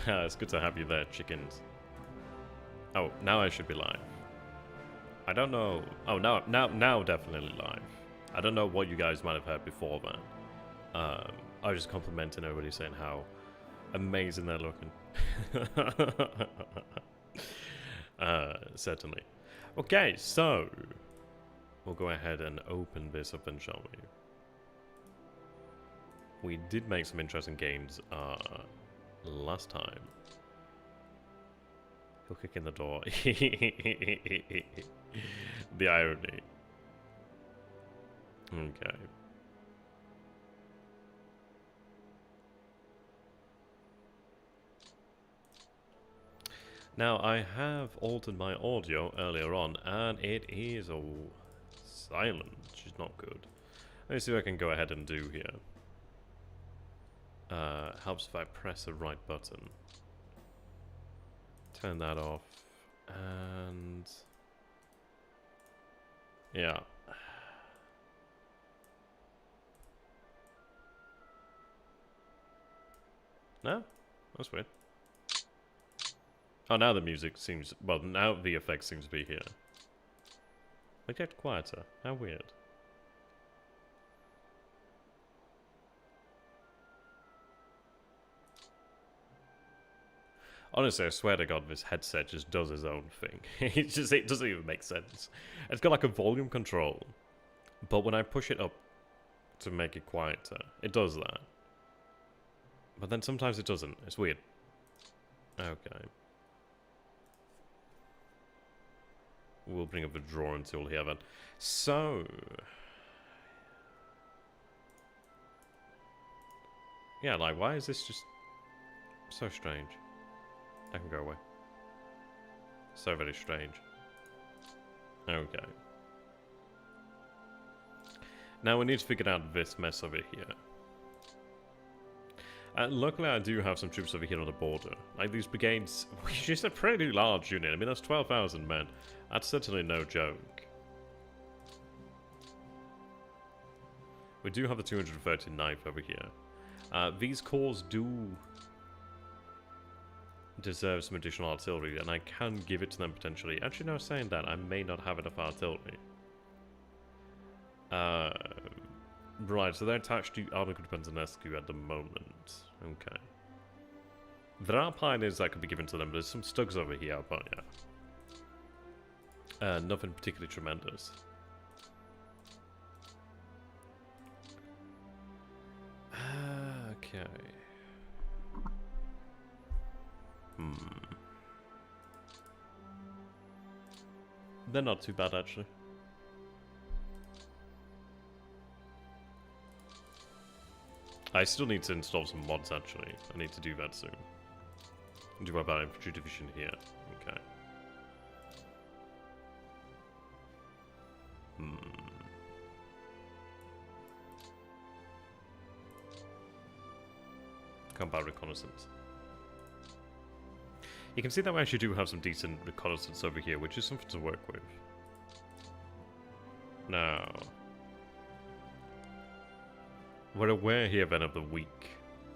It's good to have you there, chickens. Oh, now I should be live. I don't know. Oh, now definitely live. I don't know what you guys might have heard before that. I was just complimenting everybody, saying how amazing they're looking. Certainly. Okay, so we'll go ahead and open this up, and shall we? We did make some interesting gains last time. He'll kick in the door. The irony. Okay. Now, I have altered my audio earlier on, and it is silent, which is not good. Let me see what I can go ahead and do here. Helps if I press the right button. Turn that off, and yeah. No? That's weird. Oh, now the music seems... Well, now the effect seems to be here. It get quieter. How weird. Honestly, I swear to God, this headset just does its own thing. It doesn't even make sense. It's got like a volume control, but when I push it up to make it quieter, it does that. But then sometimes it doesn't. It's weird. Okay. We'll bring up the drawing tool here then. So... yeah, like, why is this just so strange? I can go away. So very strange. Okay. Now we need to figure out this mess over here. Luckily I do have some troops over here on the border. Like these brigades, which is a pretty large unit. I mean, that's 12,000 men. That's certainly no joke. We do have the 239th over here. These corps do deserve some additional artillery, and I can give it to them potentially. Actually, no, saying that, I may not have enough artillery. Right, so they're attached to Arnold Penzanescu at the moment. Okay. There are pioneers that could be given to them, but there's some stugs over here, but yeah. Nothing particularly tremendous. Okay. They're not too bad, actually. I still need to install some mods, actually. I need to do that soon. Do about infantry division here. Okay. Combat reconnaissance. You can see that we actually do have some decent reconnaissance over here, which is something to work with. Now, we're aware here then of the weak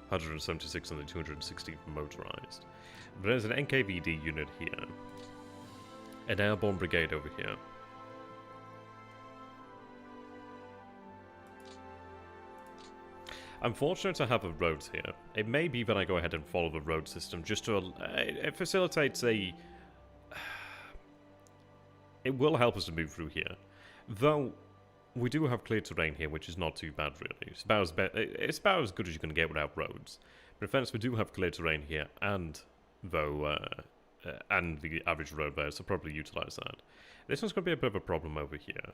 176 and the 216th motorized. There's an NKVD unit here, an airborne brigade over here. I'm fortunate to have the roads here. It may be that I go ahead and follow the road system just to... it facilitates a... it will help us to move through here. Though, we do have clear terrain here, which is not too bad, really. It's about as good as you can get without roads. But in fairness, we do have clear terrain here, and though... and the average road there, so probably utilize that. This one's going to be a bit of a problem over here.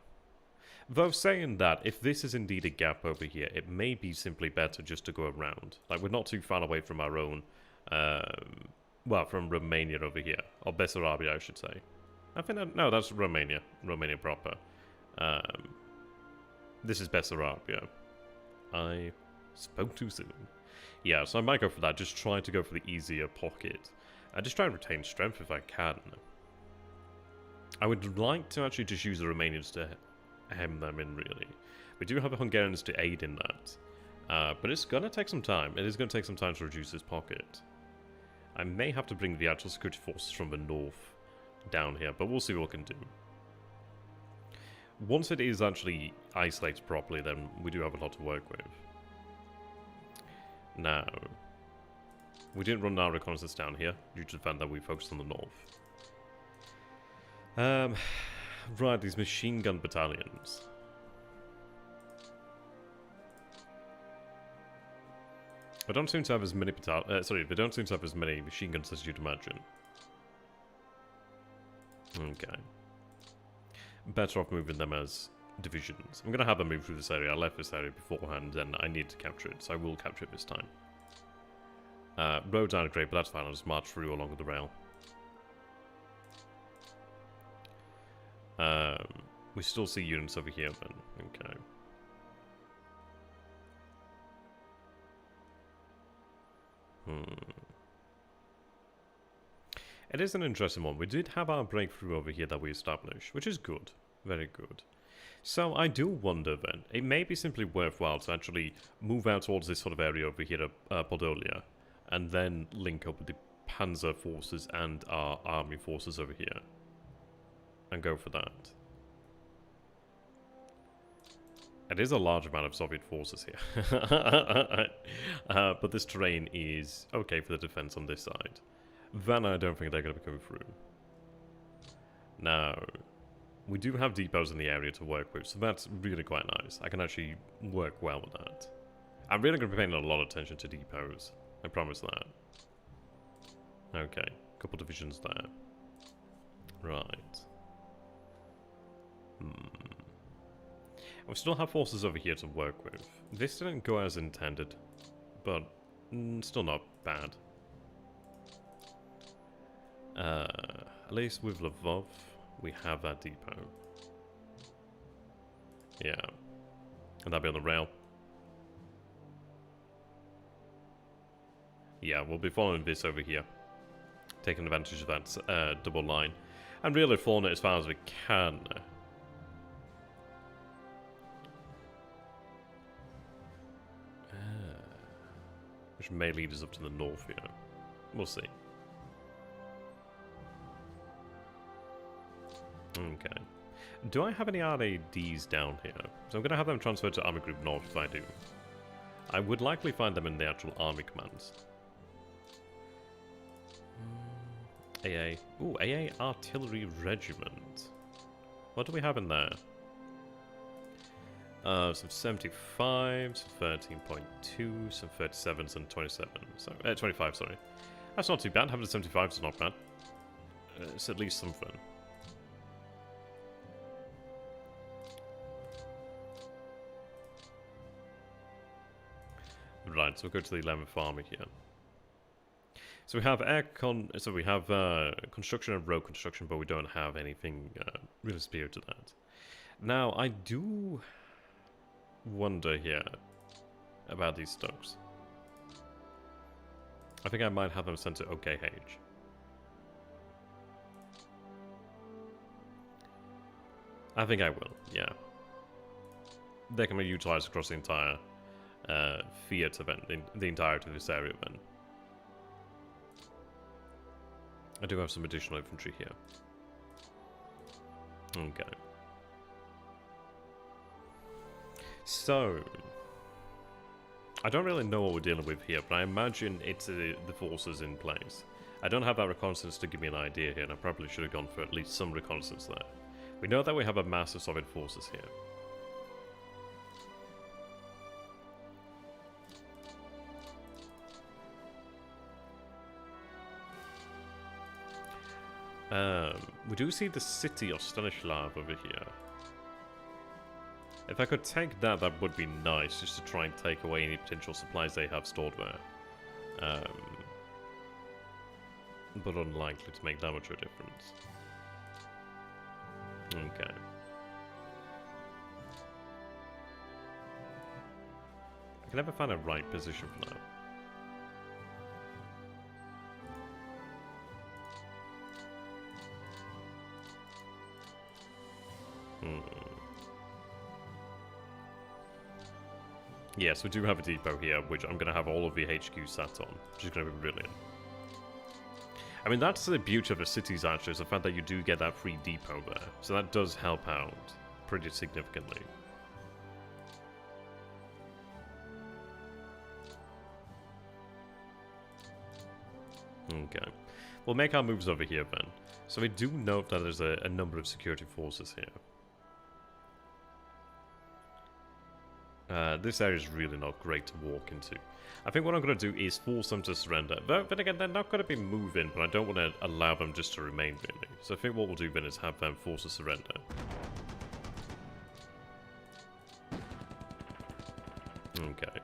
Though saying that, if this is indeed a gap over here, it may be simply better just to go around. Like, we're not too far away from our own, well, from Romania over here. Or Bessarabia, I should say. I think that, no, that's Romania. Romania proper. This is Bessarabia. I spoke too soon. Yeah, so I might go for that. Just try to go for the easier pocket. I just try and retain strength if I can. I would like to actually just use the Romanians to hem them in, really. We do have the Hungarians to aid in that. But it's going to take some time. It is going to take some time to reduce this pocket. I may have to bring the actual security forces from the north down here, but we'll see what we can do. Once it is actually isolated properly, then we do have a lot to work with. Now, we didn't run our reconnaissance down here, due to the fact that we focused on the north. Right, these machine gun battalions. They don't seem to have as many they don't seem to have as many machine guns as you'd imagine. Okay. Better off moving them as divisions. I'm going to have them move through this area. I left this area beforehand and I need to capture it, so I will capture it this time. Roads aren't great, but that's fine. I'll just march through along the rail. We still see units over here then. Okay. It is an interesting one. We did have our breakthrough over here that we established, which is good. Very good. So I do wonder then, it may be simply worthwhile to actually move out towards this sort of area over here at Podolia, and then link up with the Panzer forces and our army forces over here. And go for that. It is a large amount of Soviet forces here. But this terrain is okay for the defense on this side. Then I don't think they're going to be coming through. Now, we do have depots in the area to work with, so that's really quite nice. I can actually work well with that. I'm really going to be paying a lot of attention to depots. I promise that. Okay, couple divisions there. Right. We still have forces over here to work with. This didn't go as intended, but still not bad. At least with Lvov, we have that depot. Yeah. And that'll be on the rail. Yeah, we'll be following this over here. Taking advantage of that double line. And really following it as far as we can. Which may lead us up to the north here. We'll see. Okay. Do I have any RADs down here? So I'm going to have them transferred to Army Group North if I do. I would likely find them in the actual army commands. AA. Ooh, AA Artillery Regiment. What do we have in there? Some 75, some 13.2, some 37, some 27. So, 25, sorry. That's not too bad. Having the 75 is not bad. It's at least something. Right, so we'll go to the 11th Army here. So we have construction and road construction, but we don't have anything really superior to that. Now, I do wonder here about these stokes. I think I might have them sent to OKH. I think I will, yeah. They can be utilized across the entire theatre event, the entirety of this area then. I do have some additional infantry here. Okay. So, I don't really know what we're dealing with here, but I imagine it's the forces in place. I don't have that reconnaissance to give me an idea here, and I probably should have gone for at least some reconnaissance there. We know that we have a mass of Soviet forces here. We do see the city of Stanislav over here. If I could take that, that would be nice, just to try and take away any potential supplies they have stored there. But unlikely to make that much of a difference. Okay. I can never find a right position for now. Yes, we do have a depot here, which I'm going to have all of the HQ sat on, which is going to be brilliant. I mean, that's the beauty of the cities, actually, is the fact that you do get that free depot there. So that does help out pretty significantly. Okay. We'll make our moves over here then. So we do note that there's a number of security forces here. This area is really not great to walk into. I think what I'm going to do is force them to surrender. But again, they're not going to be moving, but I don't want to allow them just to remain, really. So I think what we'll do then is have them force a surrender. Okay.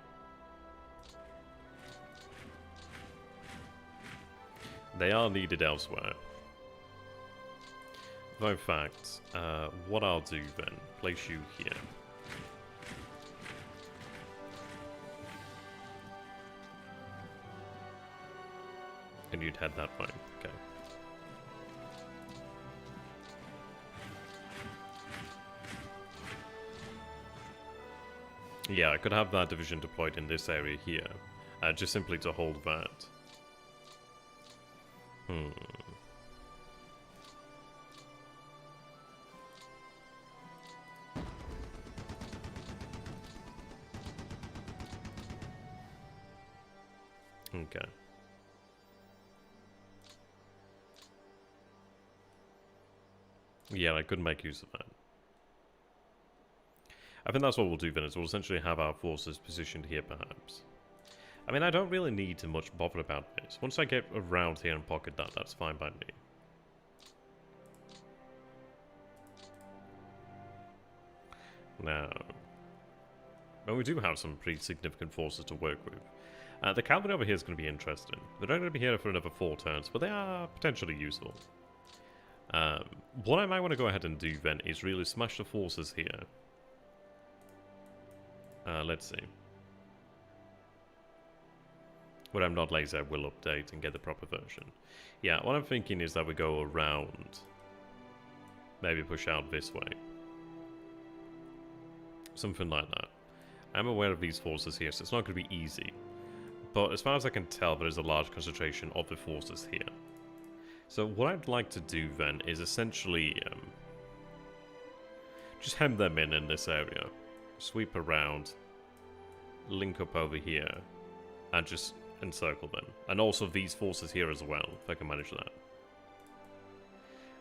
They are needed elsewhere. Though in fact, what I'll do then, place you here. And you'd head that way, okay. Yeah, I could have that division deployed in this area here, just simply to hold that. Okay. Yeah, I could make use of that. I think that's what we'll do then, is we'll essentially have our forces positioned here, perhaps. I mean, I don't really need to much bother about this. Once I get around here and pocket that, that's fine by me. Now, well, we do have some pretty significant forces to work with. The cavalry over here is going to be interesting. They're not going to be here for another 4 turns, but they are potentially useful. What I might want to go ahead and do then is really smash the forces here. Let's see. When I'm not lazy, I will update and get the proper version. Yeah, what I'm thinking is that we go around. Maybe push out this way. Something like that. I'm aware of these forces here, so it's not going to be easy. But as far as I can tell, there is a large concentration of the forces here. So what I'd like to do then is essentially just hem them in this area. Sweep around, link up over here, and just encircle them. And also these forces here as well, if I can manage that.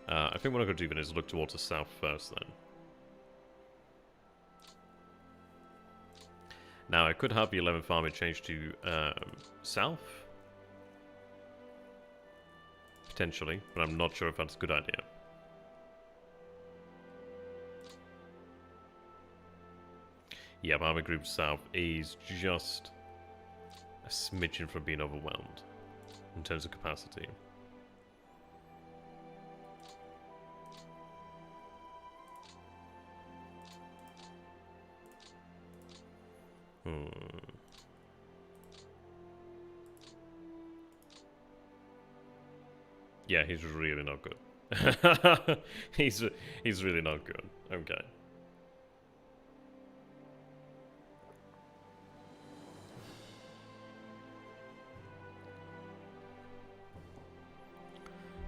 I think what I'm going to do then is look towards the south first then. Now I could have the 11th Army change to south. Potentially, but I'm not sure if that's a good idea. Yeah, Army Group South is just a smidgen from being overwhelmed in terms of capacity. Yeah, he's really not good. he's really not good. Okay.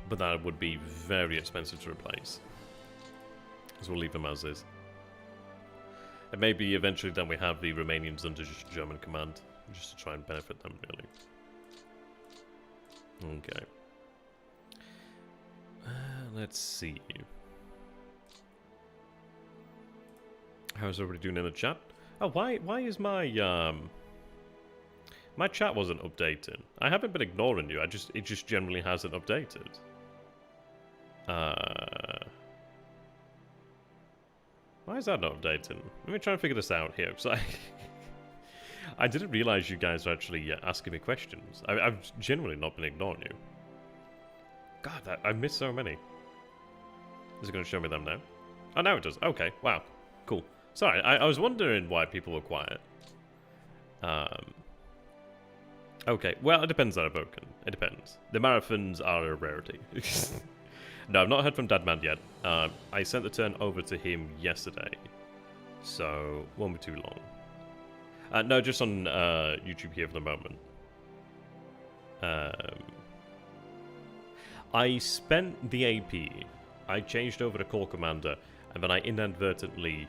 But that would be very expensive to replace. So we'll leave them as is. And maybe eventually then we have the Romanians under just German command, just to try and benefit them, really. Okay. Let's see. How's everybody doing in the chat? Oh, why is my my chat wasn't updating? I haven't been ignoring you. It just generally hasn't updated. Why is that not updating? Let me try and figure this out here. So I didn't realize you guys are actually asking me questions. I've genuinely not been ignoring you. God, I missed so many. Is it going to show me them now? Oh, now it does. Okay, wow. Cool. Sorry, I was wondering why people were quiet. Okay, well, it depends on Evoken. It depends. The marathons are a rarity. No, I've not heard from Dadman yet. I sent the turn over to him yesterday. So, won't be too long. No, just on YouTube here for the moment. I spent the AP, I changed over to Core Commander, and then I inadvertently,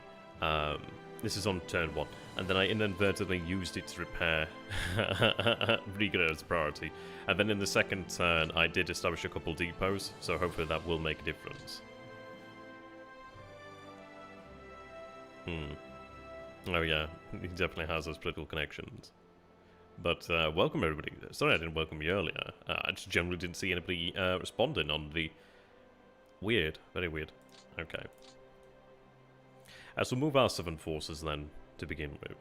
this is on turn 1, and then I inadvertently used it to repair Regener's priority. And then in the second turn, I did establish a couple depots, so hopefully that will make a difference. Oh yeah, he definitely has those political connections. But welcome everybody. Sorry I didn't welcome you earlier. I just generally didn't see anybody responding on the... Weird. Very weird. Okay. So we'll move our 7 forces then, to begin with.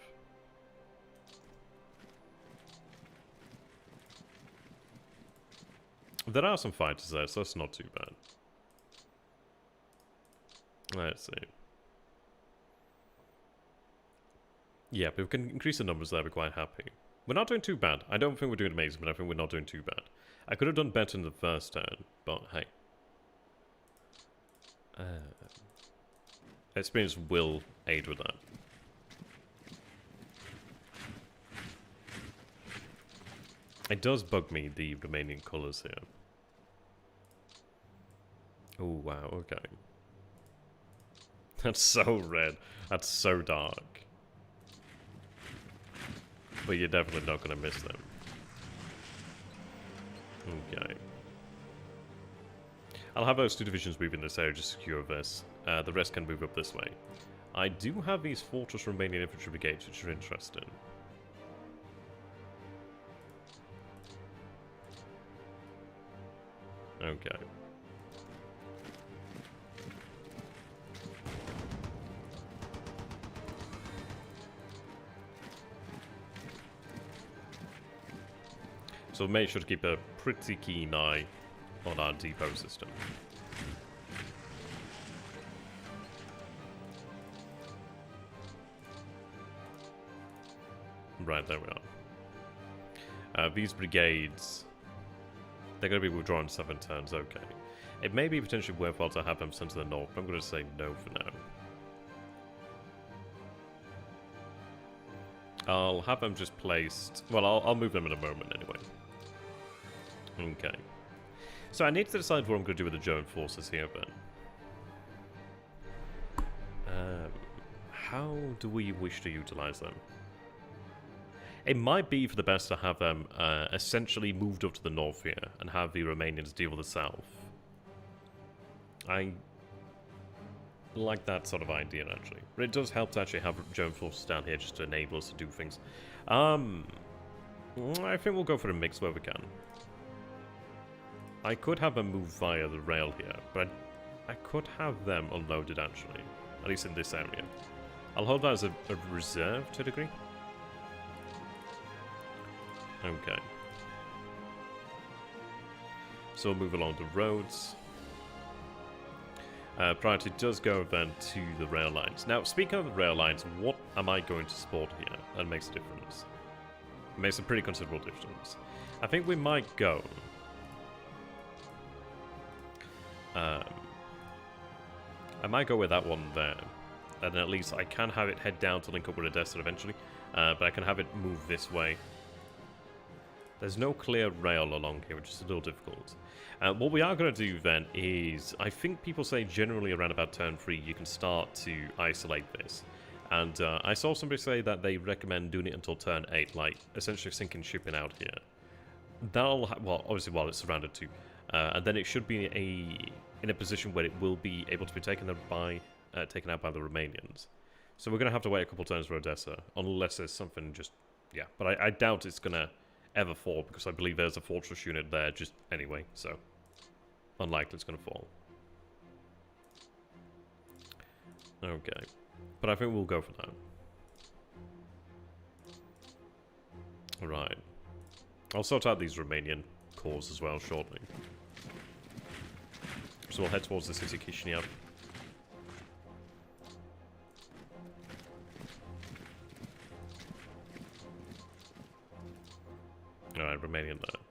There are some fighters there, so that's not too bad. Let's see. Yeah, but we can increase the numbers there, we're quite happy. We're not doing too bad. I don't think we're doing amazing, but I think we're not doing too bad. I could have done better in the first turn, but hey. Experience will aid with that. It does bug me, the remaining colours here. Oh, wow, okay. That's so red. That's so dark. But you're definitely not going to miss them. Okay. I'll have those 2 divisions move in this area to secure this. The rest can move up this way. I do have these Fortress Romanian Infantry Brigades, which are interesting. Okay. So make sure to keep a pretty keen eye on our depot system. Right, there we are. These brigades, they're going to be withdrawn 7 turns, okay. It may be potentially worthwhile to have them sent to the north, but I'm going to say no for now. I'll have them just placed... Well, I'll move them in a moment anyway. Okay. So I need to decide what I'm going to do with the German forces here, then. How do we wish to utilize them? It might be for the best to have them essentially moved up to the north here and have the Romanians deal with the south. I like that sort of idea, actually. But it does help to actually have German forces down here just to enable us to do things. I think we'll go for a mix where we can. I could have them move via the rail here, but I could have them unloaded, actually. At least in this area. I'll hold that as a reserve, to a degree. Okay. So we'll move along the roads. Priority does go then to the rail lines. Now, speaking of the rail lines, what am I going to support here? That makes a difference. It makes a pretty considerable difference. I think we might go... I might go with that one there. And then at least I can have it head down to link up with Odessa eventually. But I can have it move this way. There's no clear rail along here, which is a little difficult. What we are going to do then is, I think people say generally around about turn 3 you can start to isolate this. And I saw somebody say that they recommend doing it until turn 8, like essentially sinking shipping out here. That'll, well, obviously while it's surrounded too. And then it should be in a position where it will be able to be taken out by the Romanians. So we're going to have to wait a couple turns for Odessa, unless there's something just, yeah. But I doubt it's going to ever fall, because I believe there's a fortress unit there just anyway, so unlikely it's going to fall. Okay, but I think we'll go for that. Right. I'll sort out these Romanian cores as well shortly. So we'll head towards the city Kishinev. Alright, Romanian there.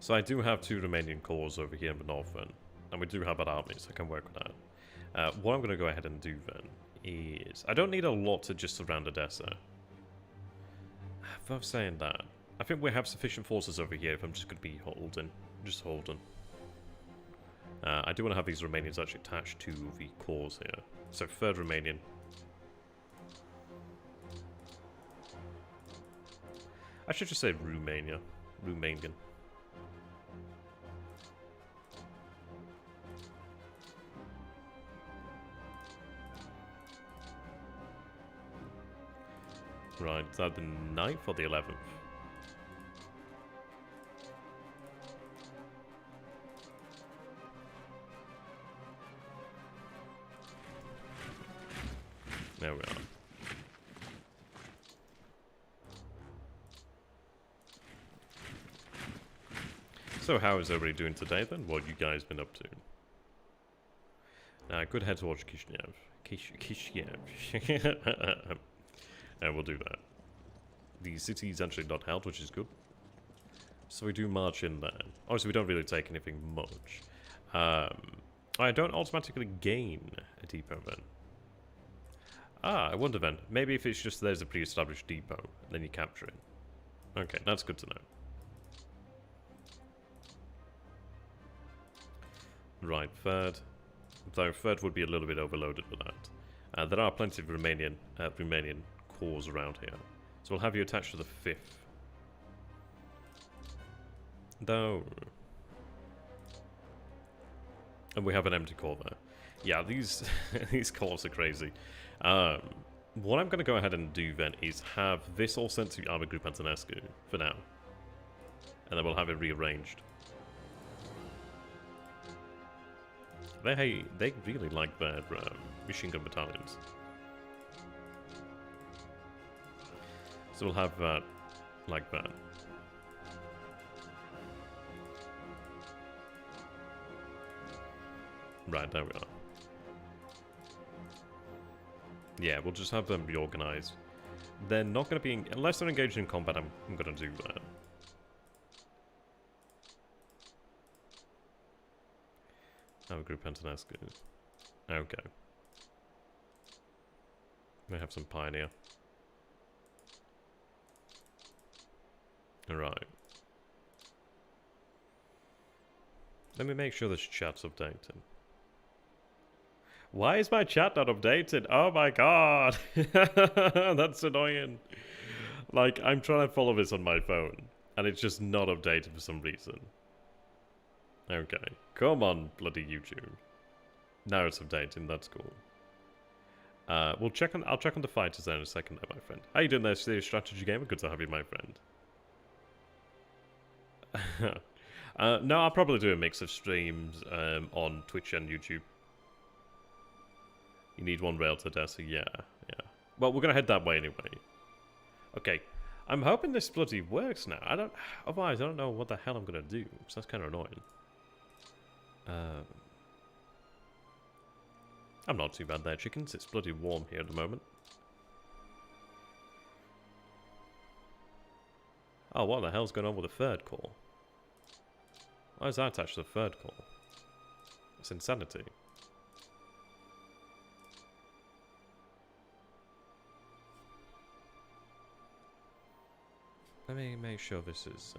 So I do have 2 Romanian cores over here in the north then. And we do have an army, so I can work with that. What I'm going to go ahead and do then is... I don't need a lot to just surround Odessa. If I'm saying that, I think we have sufficient forces over here if I'm just going to be holding. Just holding. I do want to have these Romanians actually attached to the cores here. So 3rd Romanian. I should just say Romania. Romanian. Right, is that the 9th or the 11th? There we are. So how is everybody doing today then? What have you guys been up to? I could head towards Kishinev. Kishinev. And we'll do that. The city's actually not held, which is good. So we do march in there. Obviously we don't really take anything much. I don't automatically gain a depot then. Ah, I wonder then. Maybe if it's just there's a pre-established depot, then you capture it. Okay, that's good to know. Right, 3rd. Though 3rd would be a little bit overloaded with that. There are plenty of Romanian cores around here. So we'll have you attached to the 5th. Though... And we have an empty core there. Yeah, these these cores are crazy. What I'm going to go ahead and do then is have this all sent to Army Group Antonescu for now. And then we'll have it rearranged. They really like their machine gun battalions. So we'll have that like that. Right, there we are. Yeah, we'll just have them reorganized. They're not going to be... Unless they're engaged in combat, I'm going to do that. Have a group Antonescu. Okay. We have some Pioneer. Alright. Let me make sure this chat's updated. Why is my chat not updated? Oh my god! That's annoying. Like, I'm trying to follow this on my phone, and it's just not updated for some reason. Okay. Come on, bloody YouTube. Now it's updating, that's cool. I'll check on the fighters there in a second there, my friend. How you doing there, Serious Strategy Gamer? Good to have you, my friend. No, I'll probably do a mix of streams on Twitch and YouTube. You need one rail to Odessa, yeah. Well, we're gonna head that way anyway. Okay, I'm hoping this bloody works now. Otherwise I don't know what the hell I'm gonna do, so that's kind of annoying. I'm not too bad there, chickens. It's bloody warm here at the moment. Oh, what the hell's going on with the 3rd core? Why is that attached to the 3rd core? It's insanity. Let me make sure this is...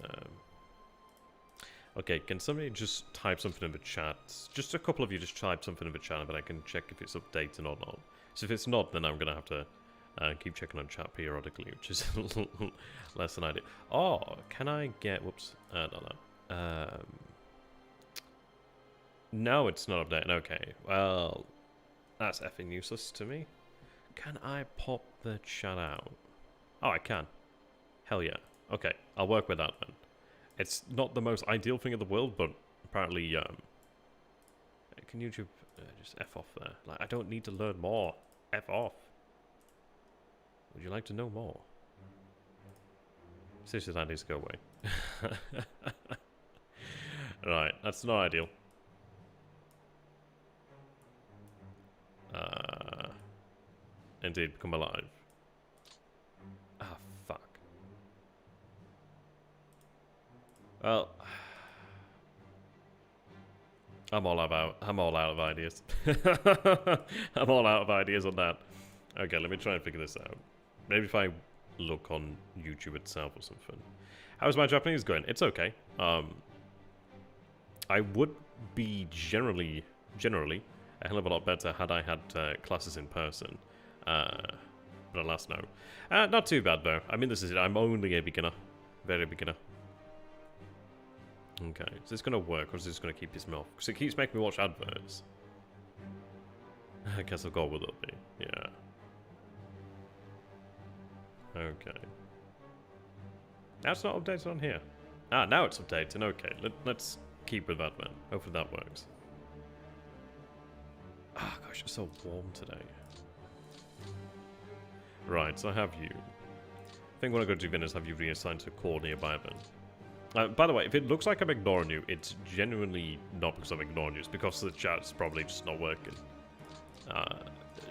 Okay, can somebody just type something in the chat? Just a couple of you just type something in the chat, but I can check if it's updated or not. So if it's not, then I'm going to have to keep checking on chat periodically, which is less than ideal. Oh, can I get... Whoops. No. No, it's not updated. Okay, well, that's effing useless to me. Can I pop the chat out? Oh, I can. Hell yeah. Okay, I'll work with that then. It's not the most ideal thing in the world, but apparently, can YouTube just F off there? Like, I don't need to learn more. F off. Would you like to know more? Seriously, that needs to go away. Right, that's not ideal. Indeed, become alive. Ah, fuck. Well, I'm all out of ideas. I'm all out of ideas on that. Okay, let me try and figure this out. Maybe if I look on YouTube itself or something. How's my Japanese going? It's okay. I would be generally a hell of a lot better had I had classes in person. But alas, no. Not too bad though. I mean, this is it. I'm only a beginner, very beginner. Okay, is this gonna work or is this gonna keep this me off? Because it keeps making me watch adverts. I guess I'll go with it. Yeah. Okay. Now it's not updated on here. Ah, now it's updated. Okay, let's keep with that then. Hopefully that works. Ah, gosh, it's so warm today. Right, so I have you. I think what I'm going to do then is have you reassigned to a core nearby then. By the way, if it looks like I'm ignoring you, it's genuinely not because I'm ignoring you. It's because the chat's probably just not working.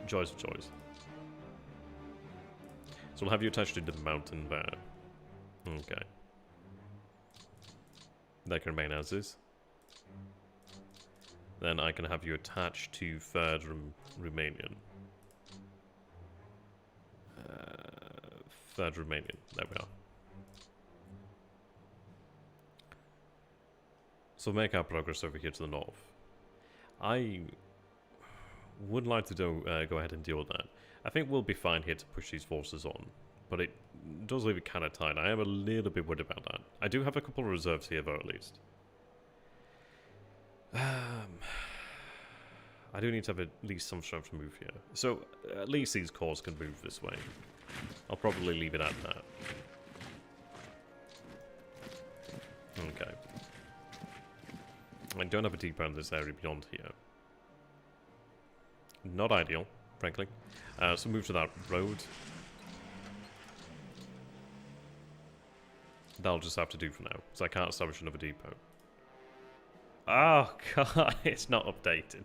Joys of joys. So we'll have you attached to the mountain there. Okay. That can remain as is. Then I can have you attached to 3rd Romanian. 3rd Romanian. There we are. So make our progress over here to the north. I would like to go ahead and deal with that. I think we'll be fine here to push these forces on. But it does leave it kind of tight. I am a little bit worried about that. I do have a couple of reserves here, though, at least. I do need to have at least some strength to move here. So, at least these cores can move this way. I'll probably leave it at that. Okay. I don't have a depot in this area beyond here. Not ideal, frankly. So move to that road. That'll just have to do for now, because I can't establish another depot. Oh, God, it's not updated.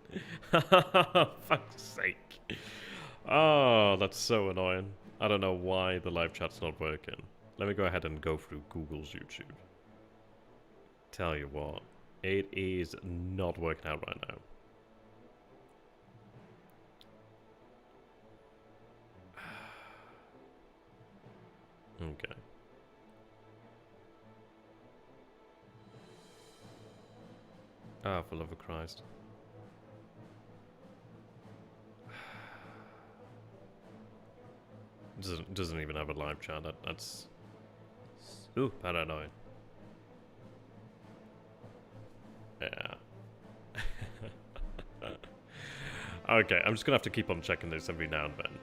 Fuck's sake. Oh, that's so annoying. I don't know why the live chat's not working. Let me go ahead and go through Google's YouTube. Tell you what, it is not working out right now. Okay. Ah, for love of Christ. Doesn't even have a live chat. That's... Ooh, I don't know. Yeah. Okay, I'm just gonna have to keep on checking this every now and then.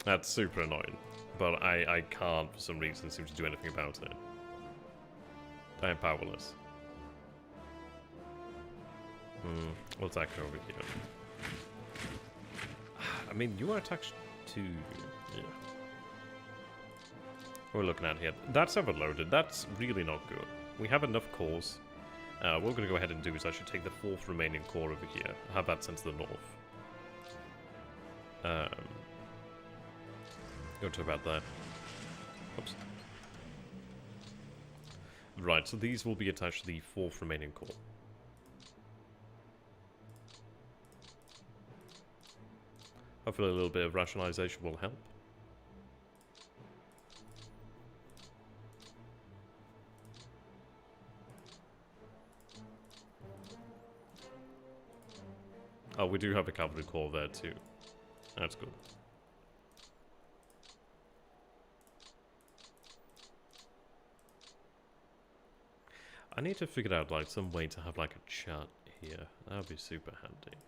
That's super annoying. But I can't, for some reason, seem to do anything about it. I am powerless. We'll attack her over here. I mean, you are attached to... Yeah. What we're looking at here. That's overloaded. That's really not good. We have enough cores. What we're going to go ahead and do is actually take the 4th remaining core over here. Have that sent to the north. Go to about that. Oops. Right, so these will be attached to the 4th remaining core. Hopefully a little bit of rationalization will help. Oh, we do have a cavalry corps there too. That's good. I need to figure out like some way to have like a chat here. That would be super handy.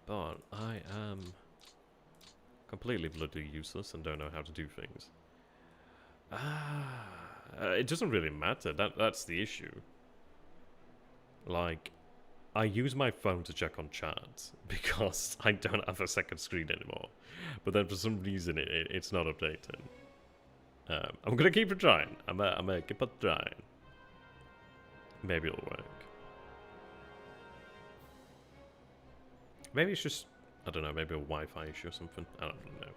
But I am completely bloody useless and don't know how to do things. It doesn't really matter. That's the issue. Like, I use my phone to check on chat because I don't have a second screen anymore. But then for some reason it's not updated. I'm gonna keep trying. I'm gonna keep on trying. Maybe it'll work. Maybe it's just, I don't know, maybe a Wi-Fi issue or something. I don't really know.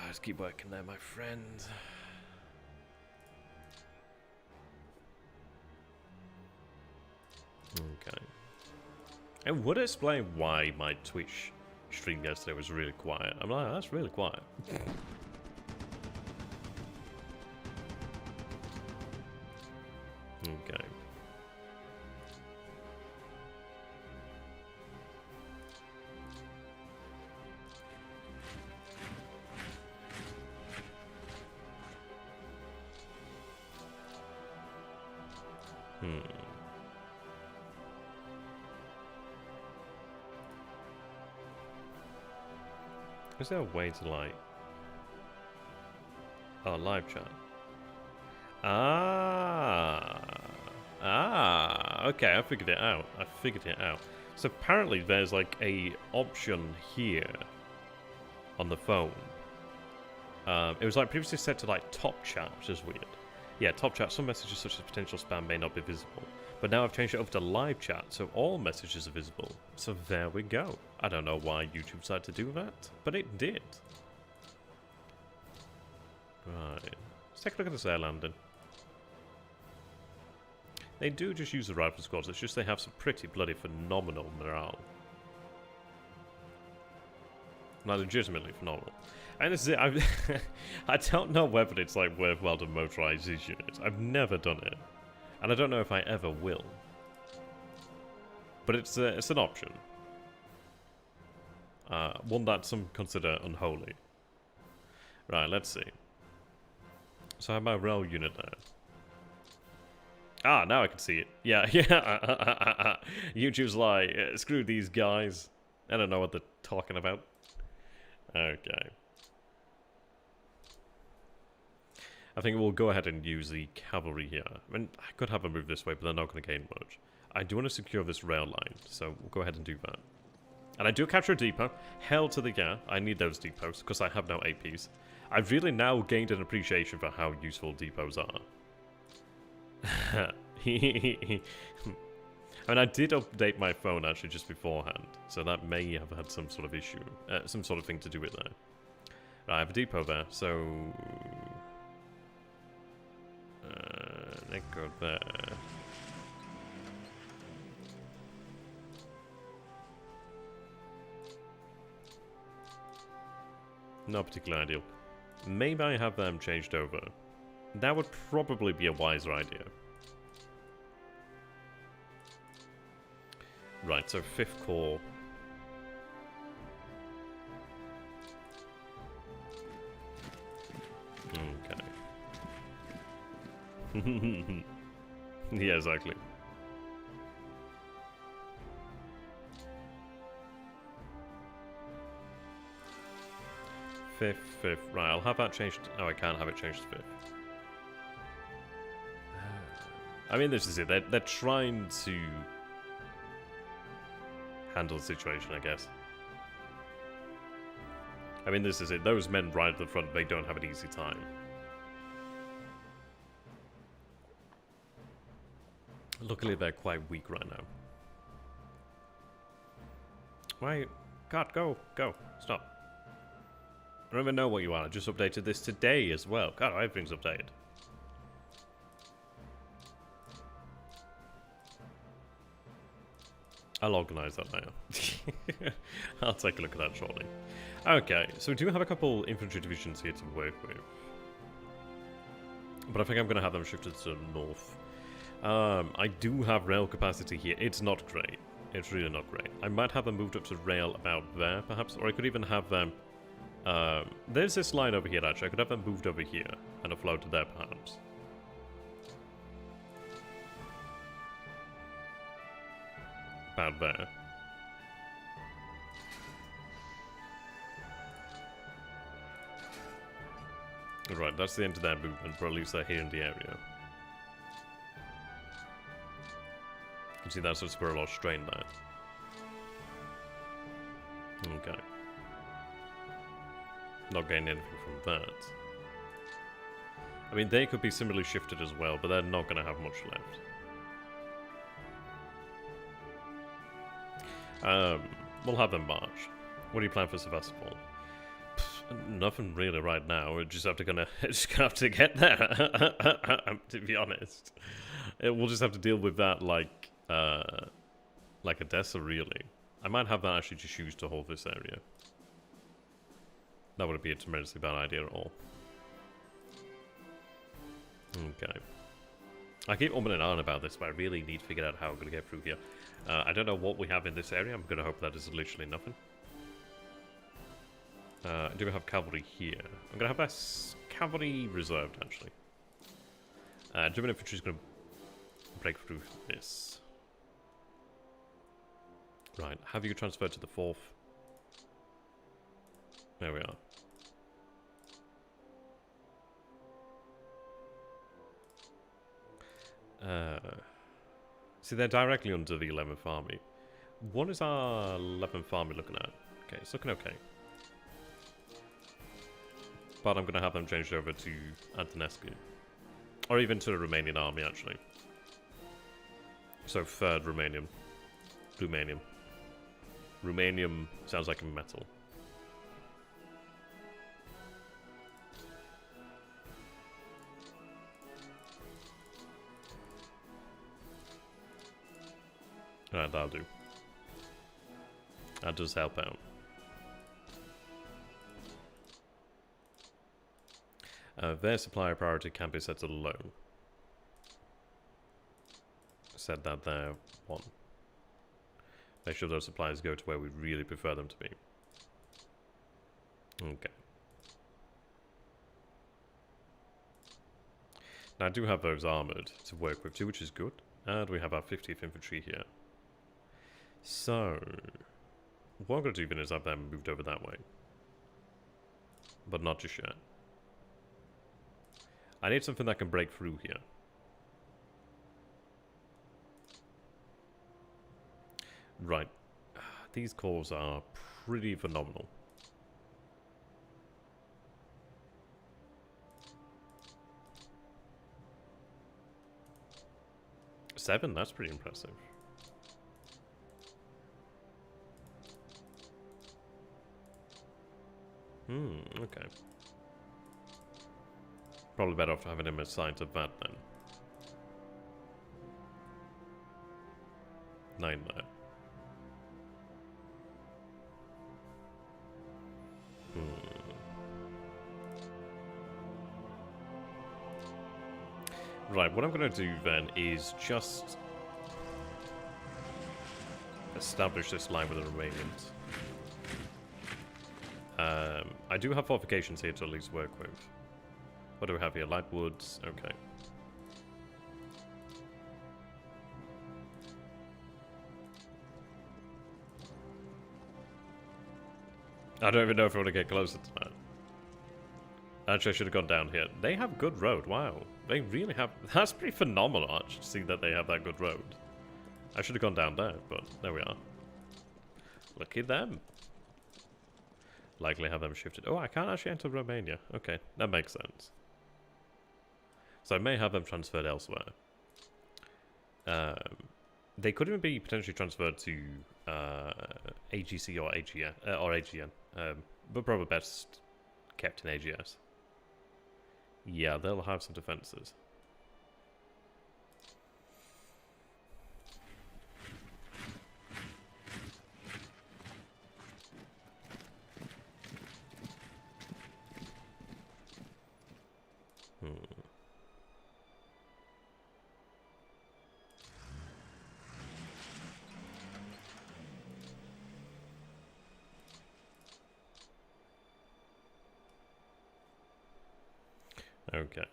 Let's keep working there, my friend. It would explain why my Twitch stream yesterday was really quiet. I'm like, that's really quiet. Okay. Is there a way to like... Oh, live chat. Okay, I figured it out. So apparently there's like a option here on the phone. It was like previously set to like top chat, which is weird. Yeah, top chat, some messages such as potential spam may not be visible. But now I've changed it over to live chat, so all messages are visible. So there we go. I don't know why YouTube decided to do that, but it did. Right. Let's take a look at this air landing. They do just use the rifle squads, it's just they have some pretty bloody phenomenal morale. Like, legitimately phenomenal. And this is it, I don't know whether it's like worthwhile to motorize these units. I've never done it. And I don't know if I ever will. But it's an option. One that some consider unholy. Right, let's see. So I have my rail unit there. Ah, now I can see it. Yeah, yeah. YouTube's like, screw these guys. I don't know what they're talking about. Okay. I think we'll go ahead and use the cavalry here. I mean, I could have them move this way, but they're not going to gain much. I do want to secure this rail line, so we'll go ahead and do that. And I do capture a depot. Hell to the yeah, I need those depots, because I have no APs. I've really now gained an appreciation for how useful depots are. I mean, I did update my phone actually just beforehand, so that may have had some sort of issue, some sort of thing to do with that. Right, I have a depot there, so... let's go there. Not particularly ideal. Maybe I have them changed over. That would probably be a wiser idea. Right, so 5th Corps. Okay. Yeah, exactly. 5th. Right, I'll have that changed. Oh, I can't have it changed to 5th. I mean, this is it. They're trying to handle the situation, I guess. I mean, this is it. Those men right at the front, they don't have an easy time. Luckily, they're quite weak right now. Why? God, go. Stop. I don't even know what you are. I just updated this today as well. God, everything's updated. I'll organise that now. I'll take a look at that shortly. Okay, so we do have a couple infantry divisions here to work with. But I think I'm going to have them shifted to the north. I do have rail capacity here. It's not great. It's really not great. I might have them moved up to rail about there, perhaps. Or I could even have them... there's this line over here, actually. I could have them moved over here and afloat to there, perhaps. About there. Right, that's the end of their movement, but at least they're here in the area. You can see that's a squirrel or strain there. Okay. Not getting anything from that. I mean, they could be similarly shifted as well, but they're not going to have much left. We'll have them march. What do you plan for Sevastopol? Nothing really right now. We're just have to get there. To be honest, we'll just have to deal with that like Like Odessa, really. I might have that actually just used to hold this area. That wouldn't be a tremendously bad idea at all. Okay. I keep umming and ahhing about this, but I really need to figure out how I'm going to get through here. I don't know what we have in this area. I'm going to hope that is literally nothing. Do we have cavalry here? I'm going to have this cavalry reserved, actually. German infantry is going to break through this. Right, have you transferred to the 4th? There we are. See, they're directly under the 11th Army. What is our 11th Army looking at? Okay, it's looking okay. But I'm going to have them changed over to Antonescu. Or even to the Romanian army, actually. So, 3rd Romanian. Romanian. Romanium sounds like a metal. Alright, that'll do. That does help out. Their supplier priority can be set to low. Set that there, 1. Make sure those suppliers go to where we really prefer them to be. Okay. Now I do have those armoured to work with too, which is good. And we have our 50th infantry here. So, what I'm going to do then is have them moved over that way. But not just yet. I need something that can break through here. Right. These cores are pretty phenomenal. Seven, that's pretty impressive. Okay. Probably better off having him assigned to that then. 9 there. Right, what I'm going to do then is just establish this line with the Romanians. I do have fortifications here to at least work with. What do we have here? Light woods. Okay. I don't even know if I want to get closer to that. Actually, I should have gone down here. They have good road. Wow. They really have... That's pretty phenomenal, actually, to see that they have that good road. I should have gone down there, but there we are. Look at them. Likely have them shifted. Oh, I can't actually enter Romania. Okay, that makes sense. So I may have them transferred elsewhere. They could even be potentially transferred to AGC or AGN, but probably best kept in AGS. Yeah, they'll have some defenses. Okay.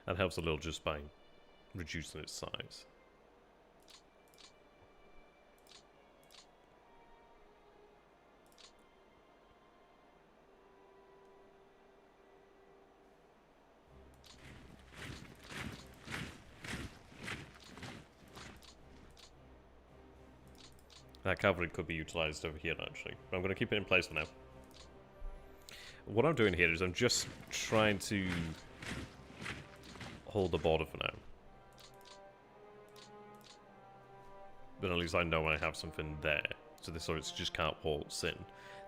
That helps a little just by reducing its size. That cavalry could be utilized over here, actually. But I'm going to keep it in place for now. What I'm doing here is I'm just trying to hold the border for now. But at least I know I have something there. So this sort of just can't waltz in.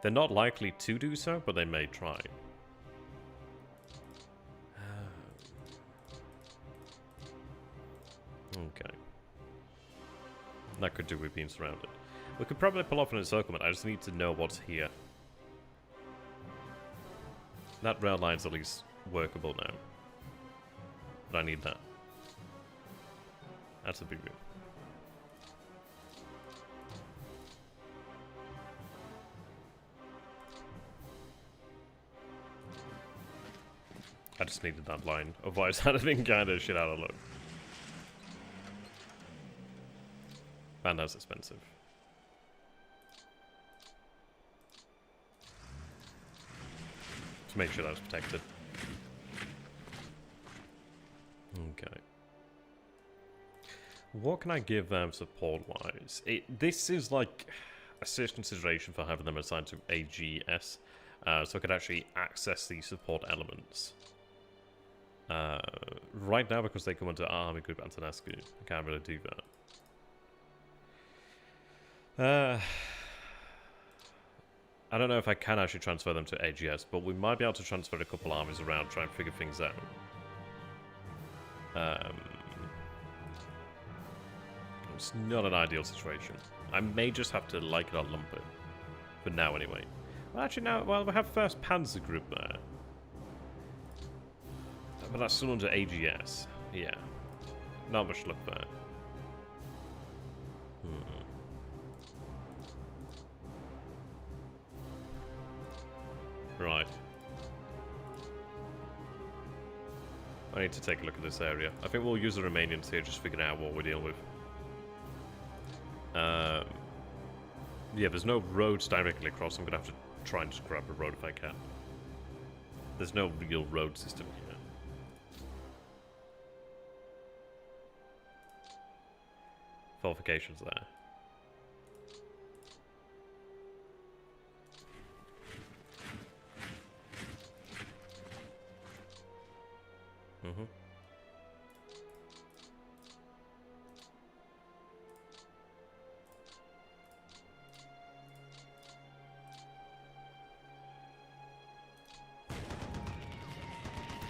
They're not likely to do so, but they may try. Okay. That could do with being surrounded. We could probably pull off an encirclement. I just need to know what's here. That rail line's at least workable now. But I need that. That's a big deal. I just needed that line. Otherwise, I'd have been kind of shit out of luck. And that's expensive. To make sure that was protected. Okay. What can I give them support-wise? This is like a serious consideration for having them assigned to AGS, so I could actually access these support elements. Right now, because they come under Army Group Antonescu, I can't really do that. I don't know if I can actually transfer them to AGS, but we might be able to transfer a couple armies around, try and figure things out. It's not an ideal situation. I may just have to like it or lump it. For now, anyway. Well, actually, now, well, we have 1st Panzer Group there. But that's still under AGS. Yeah. Not much luck there. Right. I need to take a look at this area. I think we'll use the Romanians here, just figuring out what we're dealing with. Yeah, there's no roads directly across. I'm going to have to try and just grab a road if I can. There's no real road system here. Fortifications there. Mm-hmm.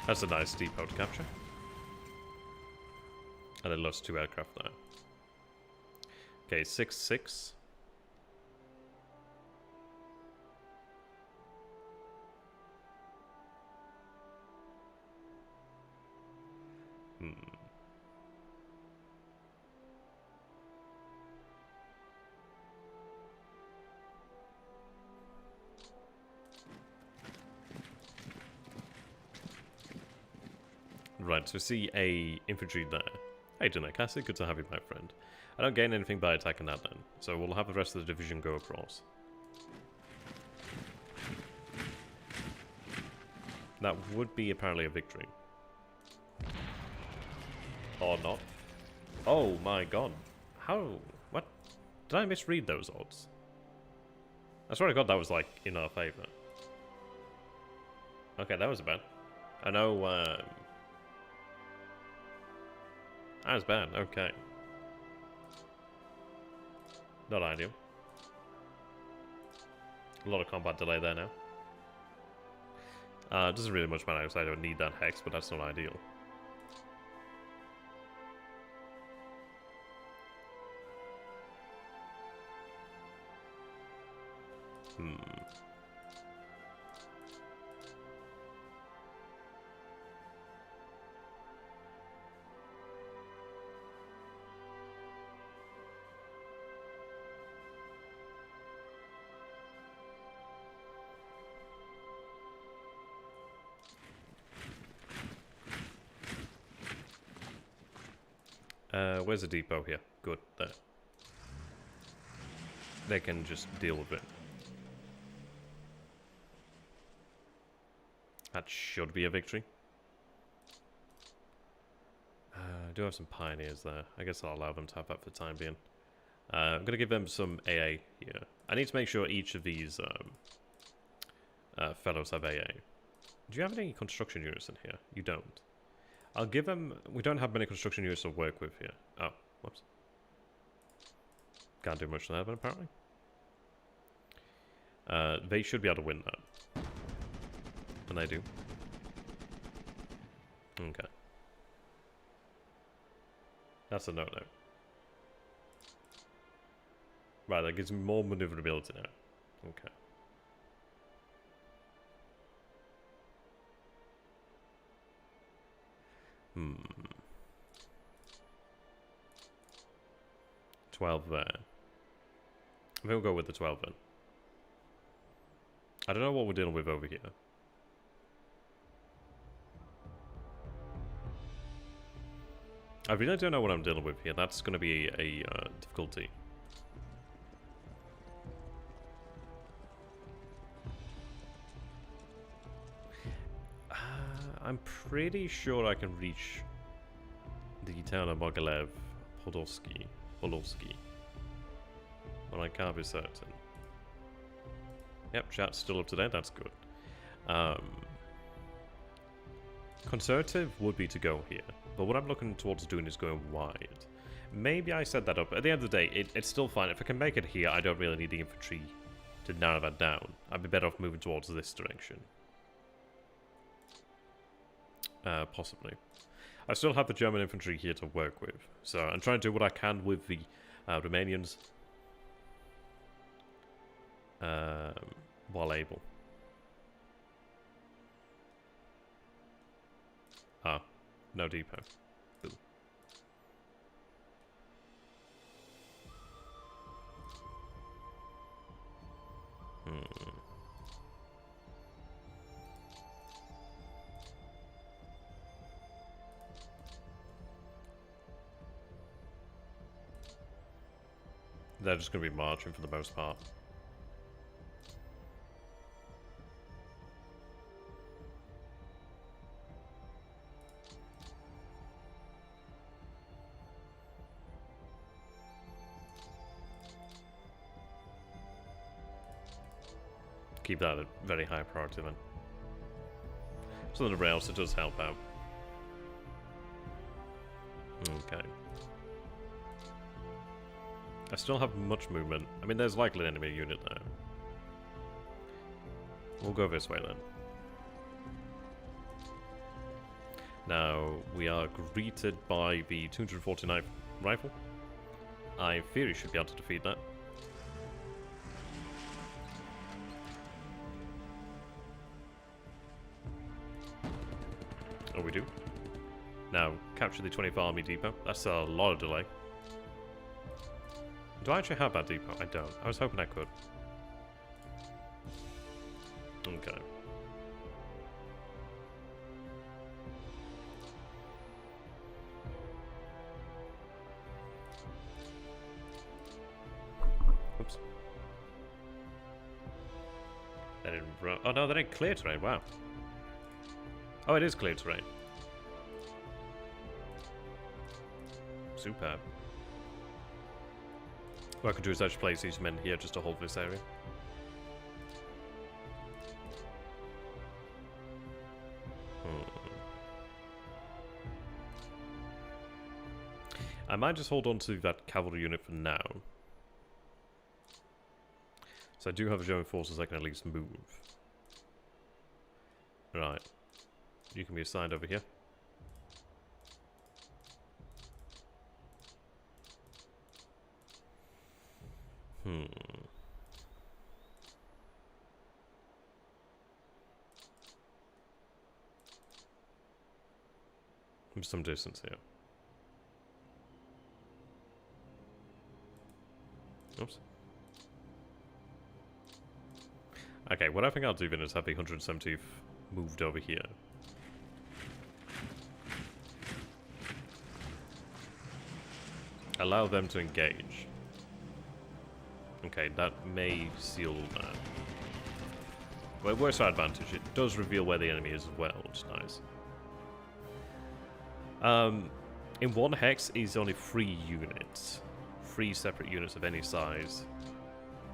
That's a nice depot to capture. And it lost 2 aircraft there. Okay, 6-6. Right, so see a infantry there. Hey, BLeAcHACiD, good to have you, my friend. I don't gain anything by attacking that then, so we'll have the rest of the division go across. That would be apparently a victory. Or not. Oh my god. How? What? Did I misread those odds? I swear to god that was like in our favour. Okay, that was bad. I know, that was bad, okay. Not ideal. A lot of combat delay there now. It doesn't really much matter because I don't need that hex, but that's not ideal. Where's the depot here? Good, there. They can just deal with it. That should be a victory. I do have some pioneers there. I guess I'll allow them to have that for the time being. I'm going to give them some AA here. I need to make sure each of these fellows have AA. Do you have any construction units in here? You don't. I'll give them... We don't have many construction units to work with here. Oh, whoops. Can't do much there, but apparently. They should be able to win that. And they do. Okay. That's a no-no. Right, that gives me more maneuverability now. Okay. 12 there. I think we'll go with the 12 then. I don't know what we're dealing with over here. I really don't know what I'm dealing with here. That's going to be a difficulty. I'm pretty sure I can reach the town of Mogilev Podolsky. Well, I can't be certain. Yep, chat's still up to date. That's good. Conservative would be to go here, but what I'm looking towards doing is going wide. Maybe I set that up. At the end of the day, it's still fine. If I can make it here, I don't really need the infantry to narrow that down. I'd be better off moving towards this direction. Possibly. I still have the German infantry here to work with, so I'm trying to do what I can with the Romanians while able. Ah, no depot. Ooh. They're just going to be marching for the most part. Keep that a very high priority then. So the rails, it does help out. Okay. I still have much movement. I mean, there's likely an enemy unit there. We'll go this way then. Now, we are greeted by the 249th Rifle. I fear you should be able to defeat that. Oh, we do. Now, capture the 24th Army Depot. That's a lot of delay. Do I actually have that depot? I don't. I was hoping I could. Okay. Oops. They didn't run. Oh no, they didn't clear terrain. Wow. Oh, it is clear terrain. Superb. What I could do is actually place these men here just to hold this area. I might just hold on to that cavalry unit for now. So I do have German forces I can at least move. Right. You can be assigned over here. Some distance here. Oops. Okay, what I think I'll do then is have the 170th moved over here. Allow them to engage. Okay, that may seal that. Well, where's our advantage? It does reveal where the enemy is as well, which is nice. In one hex is only 3 units. 3 separate units of any size.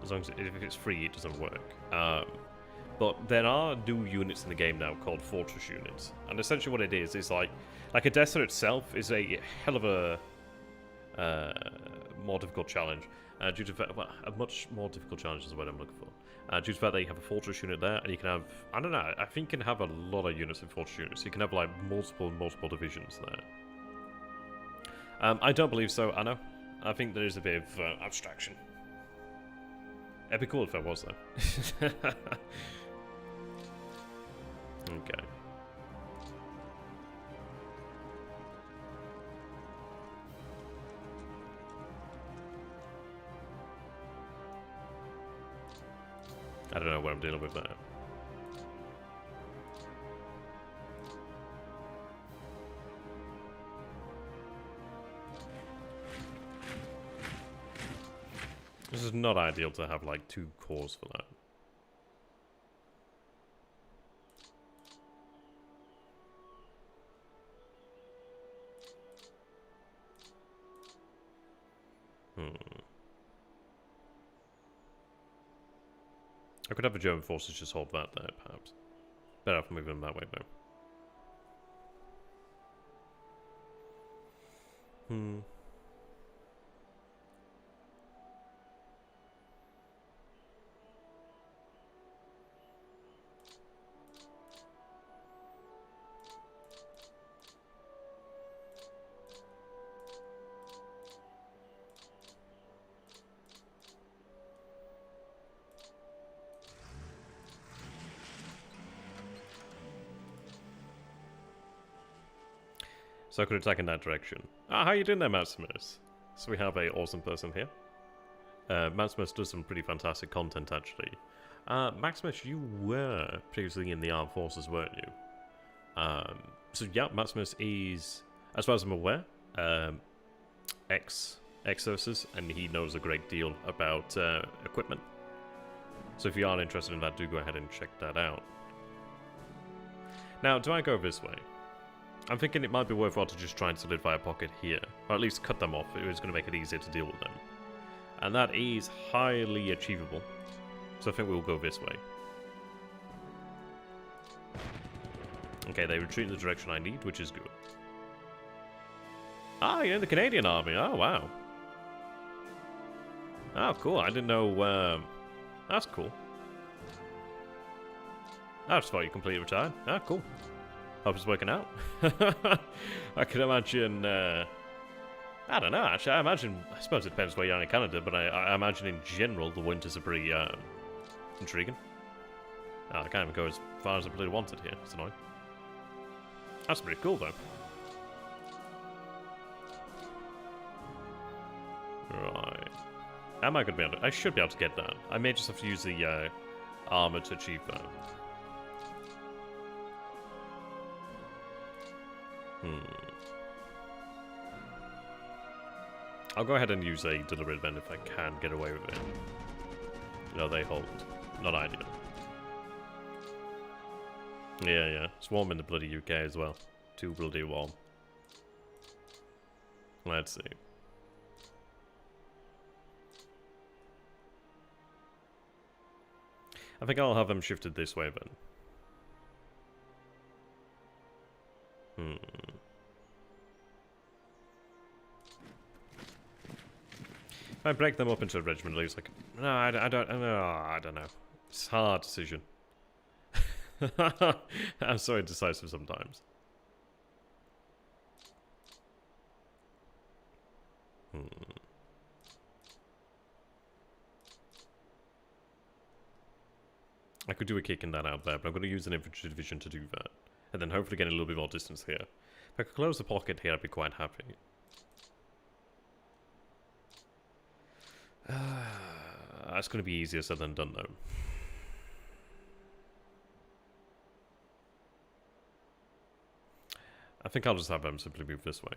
As long as if it's free, it doesn't work. But there are new units in the game now called fortress units, and essentially what it is like Odessa itself is a hell of a more difficult challenge. Due to the fact, well, a much more difficult challenge is the word I'm looking for. Due to the fact that you have a fortress unit there, and you can have, I don't know, I think you can have a lot of units in fortress units. You can have like multiple divisions there. I don't believe so, I know. I think there is a bit of abstraction. It'd be cool if I was, though. Okay. I don't know what I'm dealing with there. This is not ideal to have like 2 cores for that. I could have the German forces just hold that there, perhaps. Better off moving them that way, though. So I could attack in that direction. Ah, how you doing there, Maximus? So we have a awesome person here. Maximus does some pretty fantastic content, actually. Maximus, you were previously in the armed forces, weren't you? So yeah, Maximus is, as far as I'm aware, ex-services, and he knows a great deal about equipment. So if you are interested in that, do go ahead and check that out. Now, do I go this way? I'm thinking it might be worthwhile to just try and solidify a pocket here, or at least cut them off. It was going to make it easier to deal with them. And that is highly achievable. So I think we'll go this way. Okay, they retreat in the direction I need, which is good. Ah, you're in the Canadian Army. Oh, wow. Oh, cool. I didn't know... that's cool. I just thought you completely retired. Ah, cool. Hope it's working out. I can imagine... I don't know, actually. I suppose it depends where you are in Canada, but I imagine in general the winters are pretty intriguing. Oh, I can't even go as far as I really wanted here. It's annoying. That's pretty cool, though. Right. Am I going to be able to... I should be able to get that. I may just have to use the armor to achieve that. I'll go ahead and use a deliberate event if I can get away with it. No, they hold. Not ideal. Yeah. It's warm in the bloody UK as well. Too bloody warm. Let's see. I think I'll have them shifted this way then. If I break them up into a regiment, at least like... No, I don't know. It's a hard decision. I'm so indecisive sometimes. I could do a kick in that out there, but I'm going to use an infantry division to do that. And then hopefully get a little bit more distance here. If I could close the pocket here, I'd be quite happy. That's going to be easier said than done, though. I think I'll just have them simply move this way.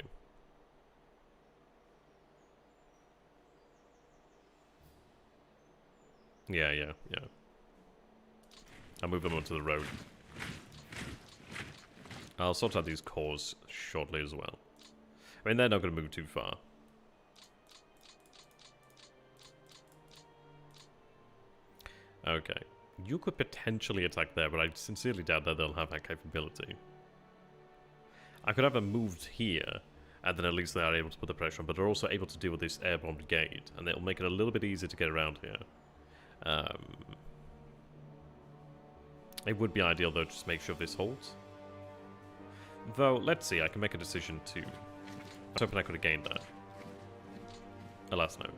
Yeah. I'll move them onto the road. I'll sort out these cores shortly as well. I mean, they're not going to move too far. Okay. You could potentially attack there, but I sincerely doubt that they'll have that capability. I could have them moved here, and then at least they are able to put the pressure on, but they're also able to deal with this airborne brigade, and it'll make it a little bit easier to get around here. It would be ideal, though, to just make sure this holds. Though, let's see, I can make a decision too. I was hoping I could have gained that. Alas, no.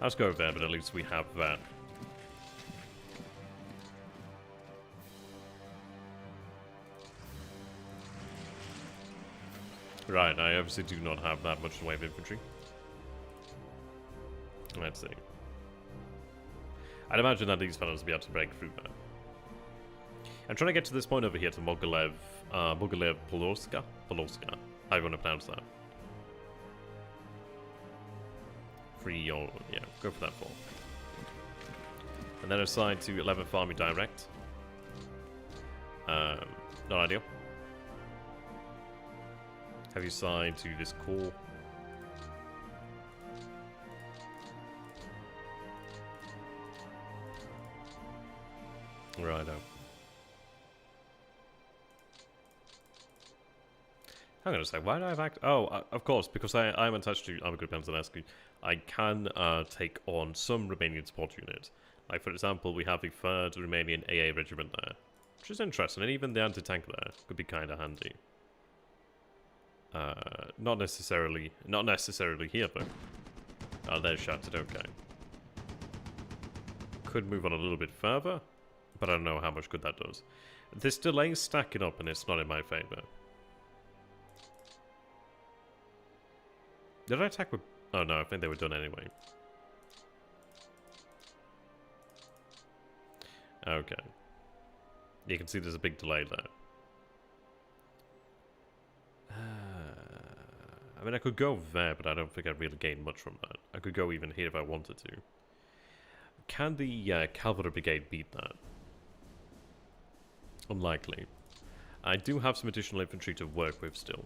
Let's go there, but at least we have that. Right, I obviously do not have that much in the way of infantry. Let's see. I'd imagine that these fellows will be able to break through that. I'm trying to get to this point over here to Mogilev Polorska? Polorska. How you want to pronounce that? Free or yeah, go for that 4. And then assign to 11th Army Direct. Not ideal. Have you assigned to this core? Righto. I'm gonna say, why do I have of course, because I'm attached to Army Group Penzanescu, I can take on some Romanian support units. Like, for example, we have the 3rd Romanian AA Regiment there, which is interesting, and even the anti-tank there could be kind of handy. Not necessarily here, though. Oh, they're shattered, okay. Could move on a little bit further, but I don't know how much good that does. This delay is stacking up, and it's not in my favour. Did I attack with... Oh no, I think they were done anyway. Okay. You can see there's a big delay there. I mean, I could go there, but I don't think I'd really gain much from that. I could go even here if I wanted to. Can the Cavalry Brigade beat that? Unlikely. I do have some additional infantry to work with still.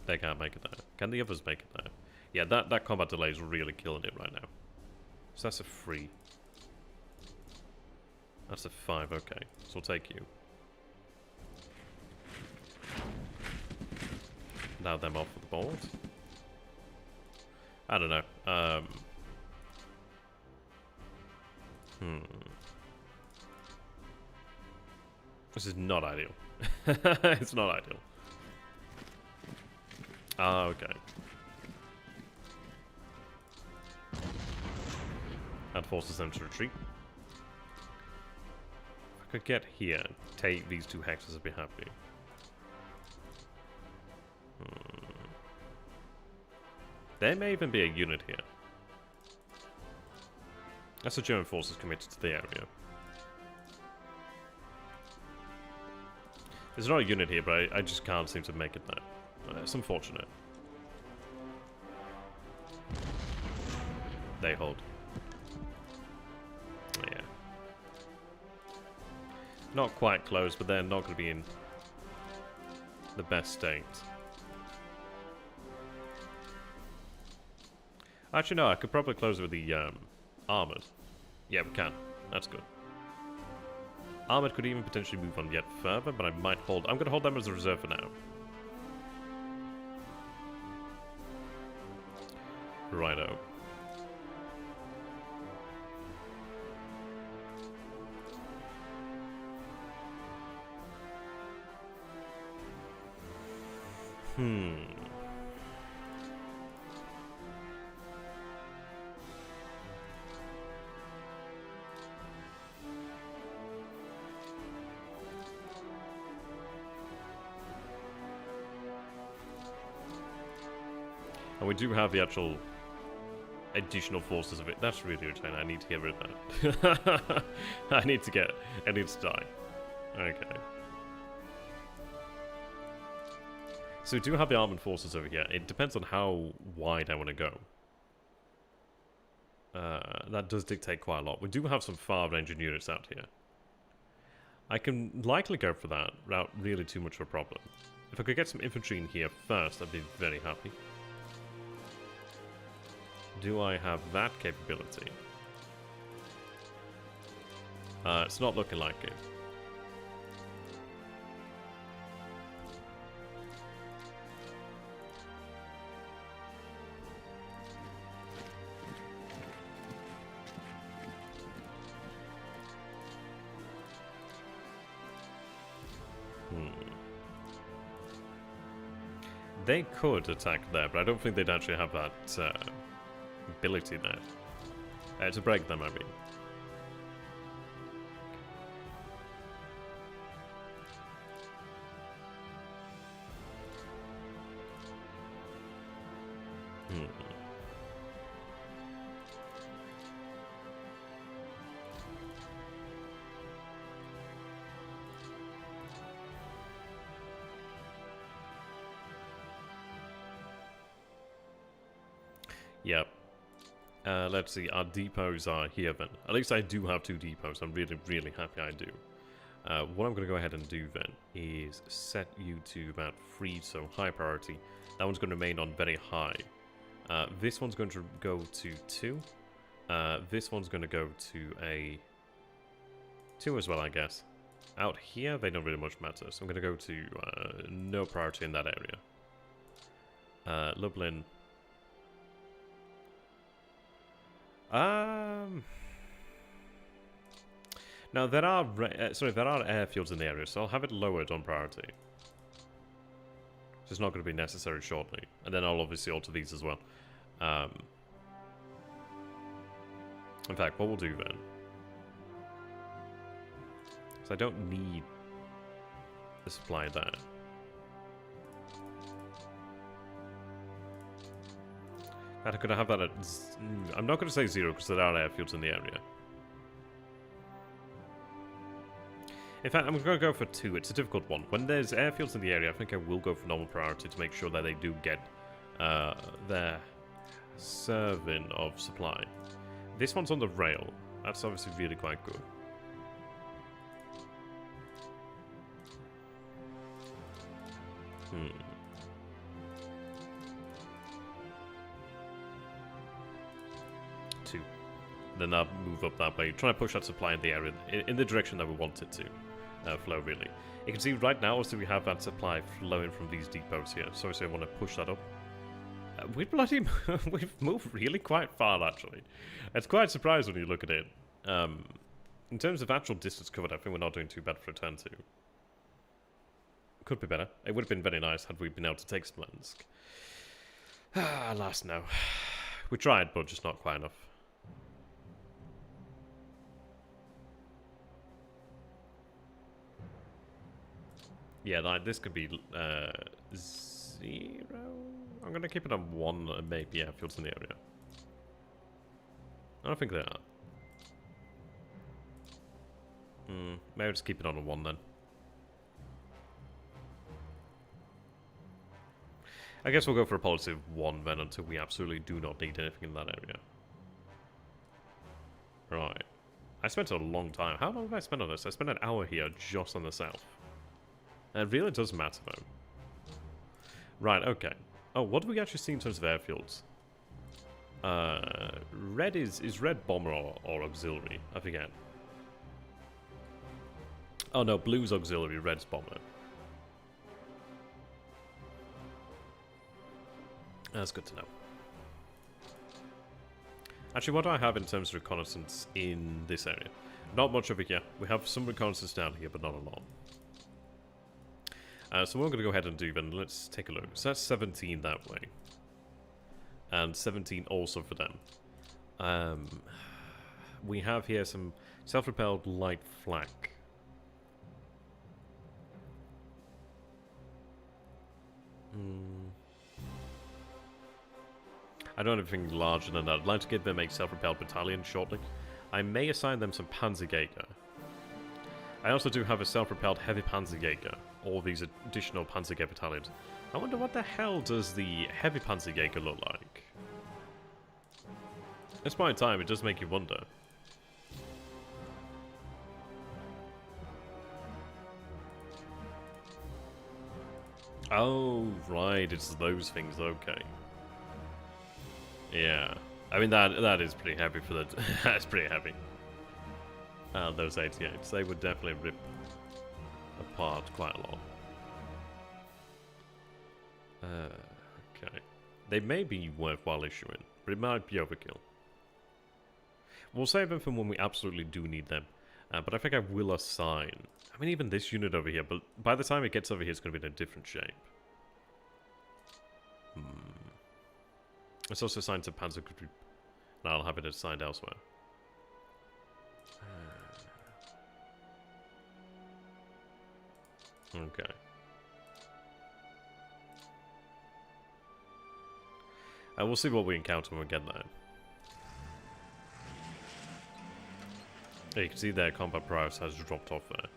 They can't make it there. Can the others make it there? Yeah, that combat delay is really killing it right now. So that's a 3. That's a 5, okay. So we'll take you. Now them off the board. I don't know. This is not ideal. It's not ideal. Ah, okay. That forces them to retreat. If I could get here, take these 2 hexes, I'd be happy. There may even be a unit here. That's the German forces committed to the area. There's not a unit here, but I just can't seem to make it there. It's unfortunate. They hold. Yeah. Not quite close, but they're not going to be in the best state. Actually, no, I could probably close it with the armored. Yeah, we can. That's good. Armored could even potentially move on yet further, but I might hold. I'm going to hold them as a reserve for now. Righto. And we do have the actual additional forces of it. That's really irritating. I need to get rid of that. I need to die. Okay. So we do have the armored forces over here. It depends on how wide I want to go. That does dictate quite a lot. We do have some far-ranging units out here. I can likely go for that without really too much of a problem. If I could get some infantry in here first, I'd be very happy. Do I have that capability? It's not looking like it. They could attack there, but I don't think they'd actually have that ability there. To break them, I mean. Yep. Let's see, our depots are here then. At least I do have 2 depots. I'm really, really happy I do. What I'm going to go ahead and do then is set you to about 3, so high priority. That one's going to remain on very high. This one's going to go to 2. This one's going to go to a 2 as well, I guess. Out here, they don't really much matter, so I'm going to go to no priority in that area. Lublin. Now there are airfields in the area, so I'll have it lowered on priority. It's not going to be necessary shortly, and then I'll obviously alter these as well. In fact, what we'll do then, so I don't need the supply there. I'm going to have that at... I'm not going to say 0 because there are airfields in the area. In fact, I'm going to go for 2. It's a difficult one. When there's airfields in the area, I think I will go for normal priority to make sure that they do get their serving of supply. This one's on the rail. That's obviously really quite good. Then I'll move up that way, trying to push that supply in the area, in the direction that we want it to flow, really. You can see right now, also we have that supply flowing from these depots here, so I want to push that up. We've moved really quite far, actually. It's quite surprising when you look at it. In terms of actual distance covered, I think we're not doing too bad for a turn 2. Could be better. It would have been very nice had we been able to take Smolensk. Alas, no. We tried, but just not quite enough. Yeah, like this could be 0. I'm gonna keep it on 1, maybe airfields in the area. I don't think they are. Maybe just keep it on a 1 then. I guess we'll go for a policy of 1 then until we absolutely do not need anything in that area. Right. I spent a long time. How long did I spend on this? I spent an hour here just on the south. It really does matter, though. Right, okay. Oh, what do we actually see in terms of airfields? Red is red bomber or auxiliary? I forget. Oh no, blue's auxiliary, red's bomber. That's good to know. Actually, what do I have in terms of reconnaissance in this area? Not much over here. We have some reconnaissance down here, but not a lot. So what I'm going to go ahead and do then, let's take a look. So that's 17 that way. And 17 also for them. We have here some self-propelled light flak. I don't have anything larger than that. I'd like to give them a self-propelled battalion shortly. I may assign them some Panzerjäger. I also do have a self-propelled heavy Panzerjäger. All these additional Panzerjäger battalions. I wonder what the hell does the heavy Panzerjäger look like? It's my time, it does make you wonder. Oh, right, it's those things, okay. Yeah. I mean, that is pretty heavy for the... that's pretty heavy. Those 88s, they would definitely rip apart quite a lot. Okay. They may be worthwhile issuing, but it might be overkill. We'll save them for when we absolutely do need them. But I think I will assign... I mean, even this unit over here, but by the time it gets over here, it's going to be in a different shape. It's also assigned to Panzer Group And I'll have it assigned elsewhere. Okay. And we'll see what we encounter when we get there. You can see their combat prowess has dropped off there.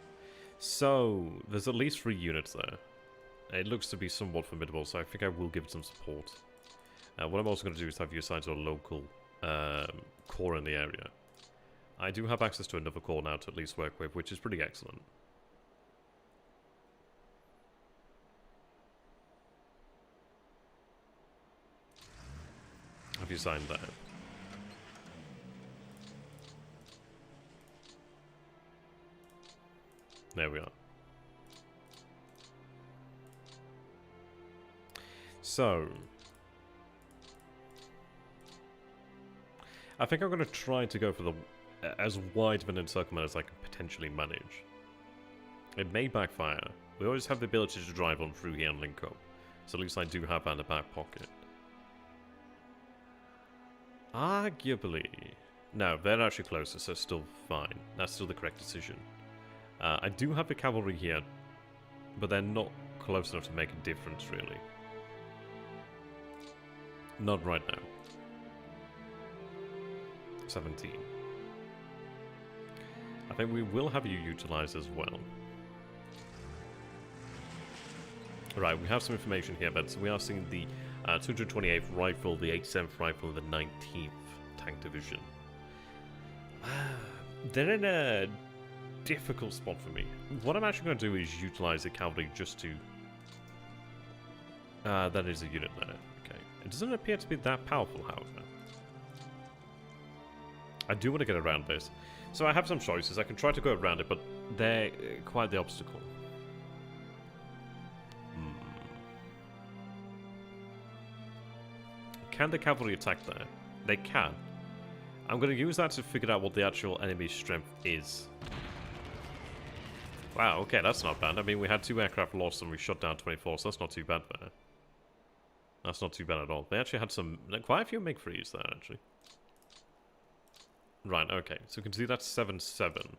So, there's at least 3 units there. It looks to be somewhat formidable, so I think I will give it some support. What I'm also going to do is have you assigned to a local core in the area. I do have access to another core now to at least work with, which is pretty excellent. Have you signed that? There we are. So, I think I'm going to try to go for the as wide of an encirclement as I can potentially manage. It may backfire. We always have the ability to drive on through here and link up, so at least I do have that in the back pocket. Arguably, no, they're actually closer, so still fine. That's still the correct decision. I do have the cavalry here, but they're not close enough to make a difference, really. Not right now. 17. I think we will have you utilized as well. Right, we have some information here, but we are seeing the 228th Rifle, the 87th Rifle, and the 19th Tank Division. They're in a difficult spot for me. What I'm actually going to do is utilize the cavalry just to... that is a unit there. Okay. It doesn't appear to be that powerful, however. I do want to get around this. So I have some choices. I can try to go around it, but they're quite the obstacle. Can the cavalry attack there? They can. I'm going to use that to figure out what the actual enemy's strength is. Wow, okay, that's not bad. I mean, we had 2 aircraft lost and we shot down 24, so that's not too bad there. That's not too bad at all. They actually had some... quite a few MiG-3s there, actually. Right, okay. So you can see that's 7-7.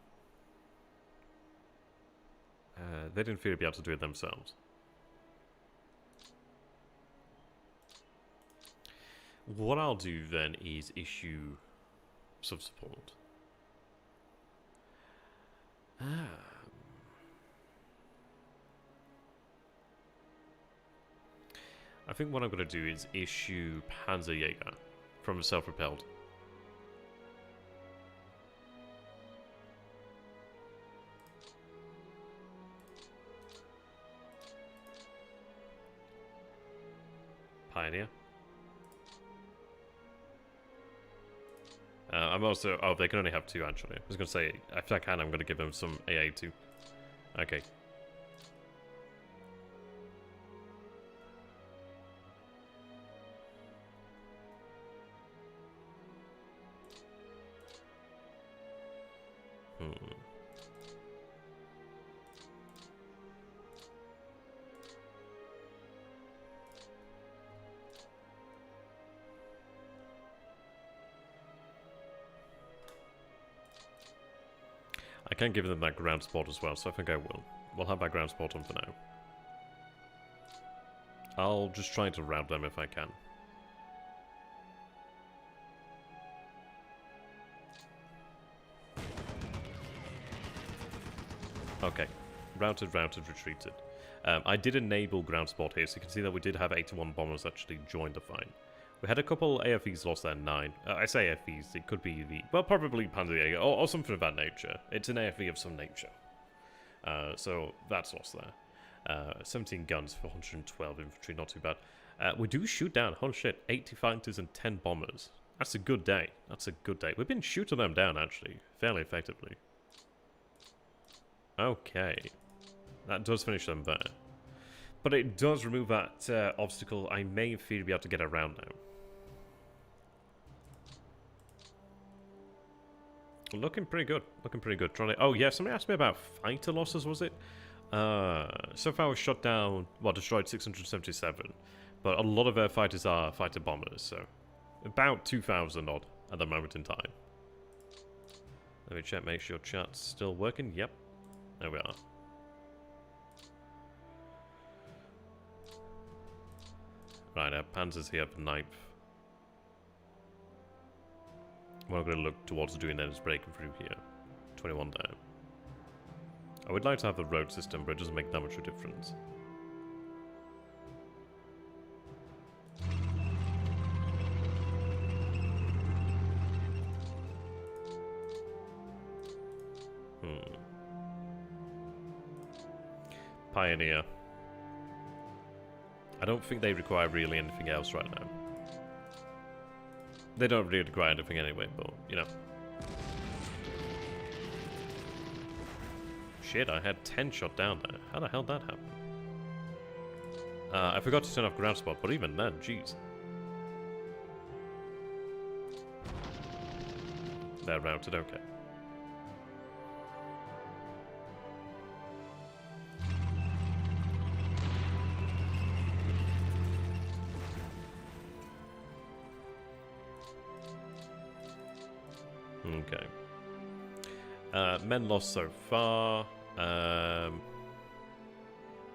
They didn't feel to be able to do it themselves. What I'll do then is issue some support. I think what I'm going to do is issue Panzerjäger from self-propelled. Pioneer. I'm also... oh, they can only have 2, actually. I was going to say, if I can, I'm going to give them some AA too. Okay. I can give them that ground support as well, so I think I will. We'll have that ground support on for now. I'll just try to rout them if I can. Okay. Routed, retreated. I did enable ground support here, so you can see that we did have 81 bombers actually join the fight. We had a couple AFEs lost there, 9. I say AFEs, it could be the... well, probably Panzerjäger, or something of that nature. It's an AFE of some nature. So, that's lost there. 17 guns for 112 infantry, not too bad. We do shoot down, holy shit, 80 fighters and 10 bombers. That's a good day. That's a good day. We've been shooting them down, actually, fairly effectively. Okay. That does finish them there. But it does remove that obstacle I may fear to be able to get around now. Looking pretty good. Looking pretty good. Trying to... oh, yeah, somebody asked me about fighter losses, was it? So far, we've shot down... well, destroyed 677. But a lot of our fighters are fighter bombers, so... about 2,000 odd. at the moment in time. Let me check, make sure chat's still working. Yep, there we are. Right, our Panzer's here for 9th. What I'm going to look towards doing then is breaking through here. 21 down. I would like to have the road system, but it doesn't make that much of a difference. Pioneer. I don't think they require really anything else right now. They don't really require anything anyway, but, you know. Shit, I had 10 shot down there. How the hell did that happen? I forgot to turn off ground spot, but even then, jeez. They're routed, okay. Okay. Men lost so far.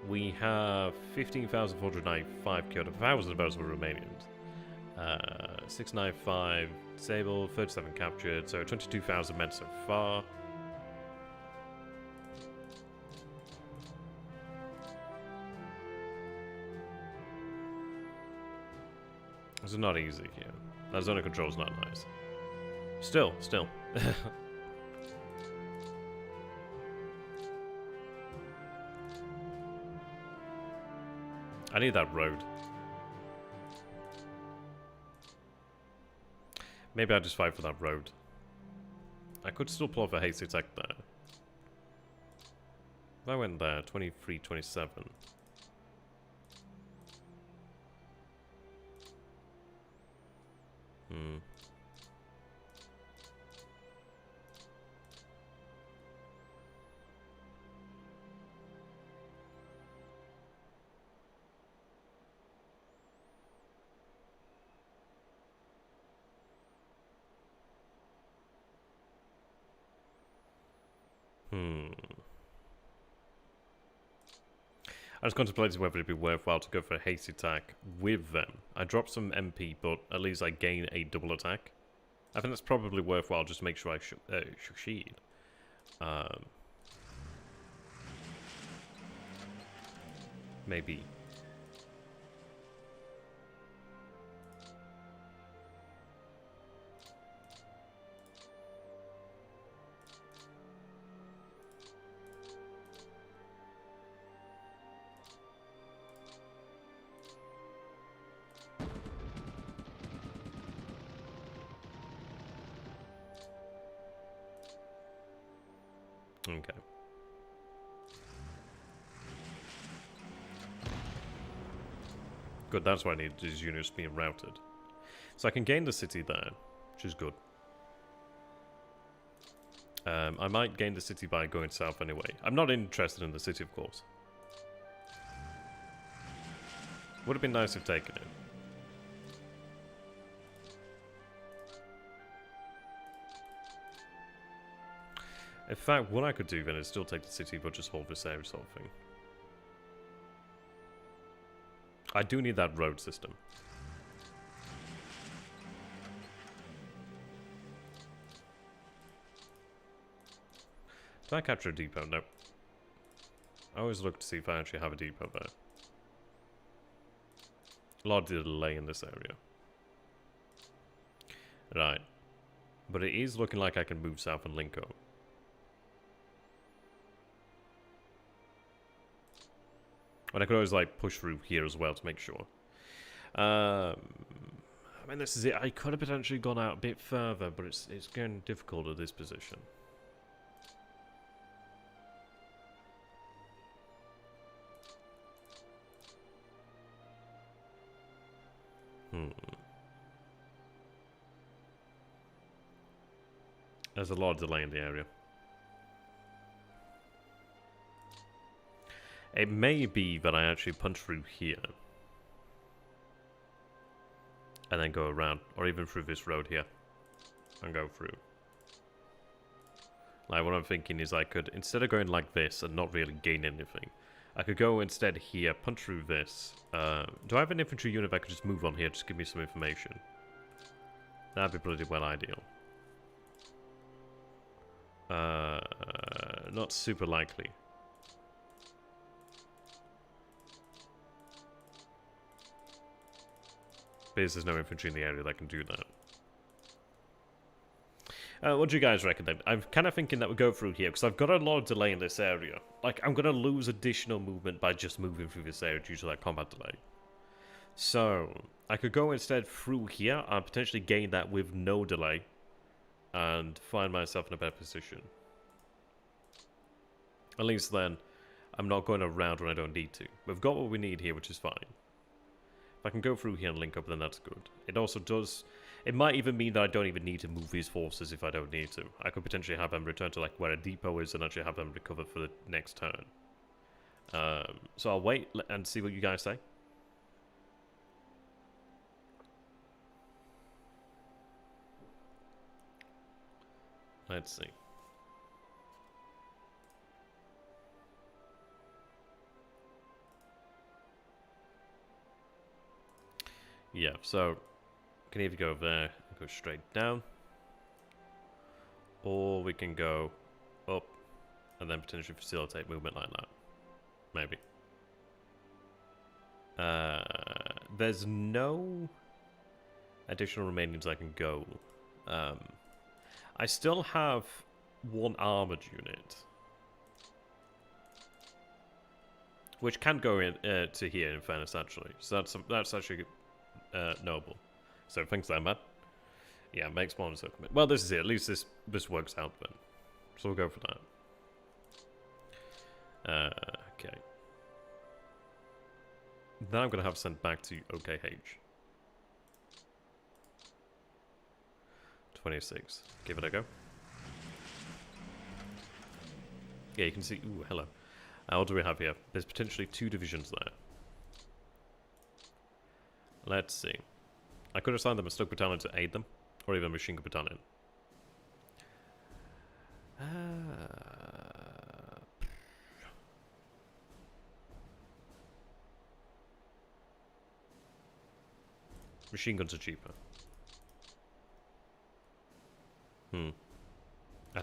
We have 15,495 killed. 1,000 of those were Romanians. 695 disabled, 37 captured, so 22,000 men so far. This is not easy here. That zone of control is not nice. Still. I need that road. Maybe I'll just fight for that road. I could still pull off a hasty attack there. If I went there, 23, 27. I was contemplating whether it'd be worthwhile to go for a haste attack with them. I dropped some MP, but at least I gain a double attack. I think that's probably worthwhile just to make sure I succeed. Maybe. Okay. Good, that's why I need these units being routed. So I can gain the city there, which is good. I might gain the city by going south anyway. I'm not interested in the city, of course. Would have been nice if taken it. In fact, what I could do then is still take the city, but just hold this area sort of thing. I do need that road system. Did I capture a depot? No. I always look to see if I actually have a depot there. A lot of delay in this area. Right. But it is looking like I can move south and link up. And I could always, like, push through here as well to make sure. I mean, this is it. I could have potentially gone out a bit further, but it's getting difficult at this position. There's a lot of delay in the area. It may be that I actually punch through here. And then go around. Or even through this road here. and go through. Like, what I'm thinking is I could, instead of going like this and not really gain anything, I could go instead here, punch through this. Do I have an infantry unit that I could just move on here? Just give me some information. That'd be bloody well ideal. Not super likely. Because there's no infantry in the area that can do that. What do you guys reckon then? I'm kind of thinking that we go through here, because I've got a lot of delay in this area. Like, I'm going to lose additional movement by just moving through this area due to that combat delay. So, I could go instead through here and potentially gain that with no delay. And find myself in a better position. At least then, I'm not going around when I don't need to. We've got what we need here, which is fine. If I can go through here and link up, then that's good. It also does... It might even mean that I don't even need to move these forces if I don't need to. I could potentially have them return to like where a depot is and actually have them recover for the next turn. So I'll wait and see what you guys say. Let's see. Yeah, so can either go there and go straight down, or we can go up and then potentially facilitate movement like that. Maybe. There's no additional remainings I can go. I still have one armored unit, which can go in to here. In fairness, actually, so that's actually noble. So thanks, that man. Yeah, makes more encirclement. Well, this is it. At least this works out then. So we'll go for that. Okay. Then I'm gonna have sent back to OKH. 26. Give it a go. Yeah, you can see. Ooh, hello. What do we have here? There's potentially 2 divisions there. Let's see. I could assign them a Slug Battalion to aid them, or even a Machine Gun Battalion. Machine guns are cheaper. I'd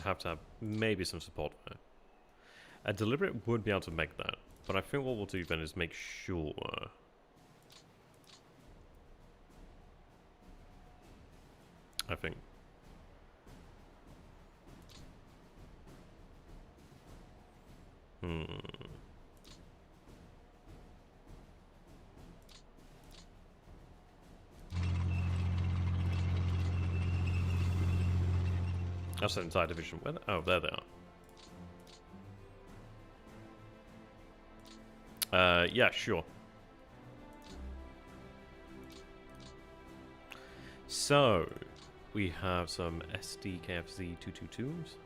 have to have maybe some support there. A deliberate would be able to make that, but I think what we'll do then is make sure. I think. That's an entire division. Where? Oh, there they are. Yeah, sure. So, we have some SDKFZ 222s,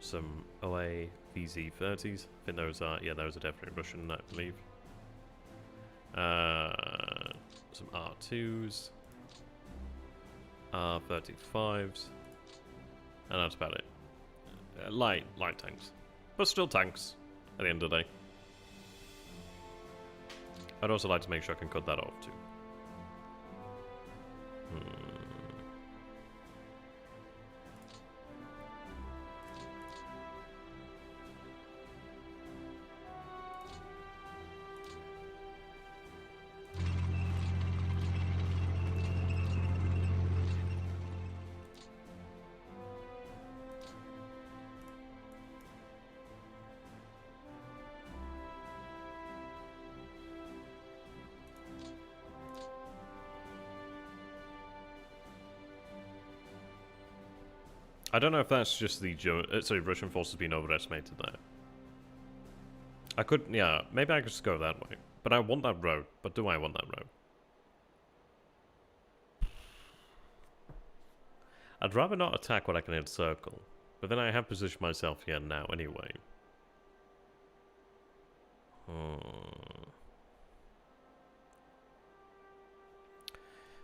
some OA VZ30s. I think those are, yeah, those are definitely Russian, I believe. Some R2s, R35s, and that's about it. Light tanks, but still tanks at the end of the day. I'd also like to make sure I can cut that off too. I don't know if that's just the Russian forces being overestimated there. I could, yeah, maybe I could just go that way. But I want that road. But do I want that road? I'd rather not attack what I can encircle. But then I have positioned myself here now anyway.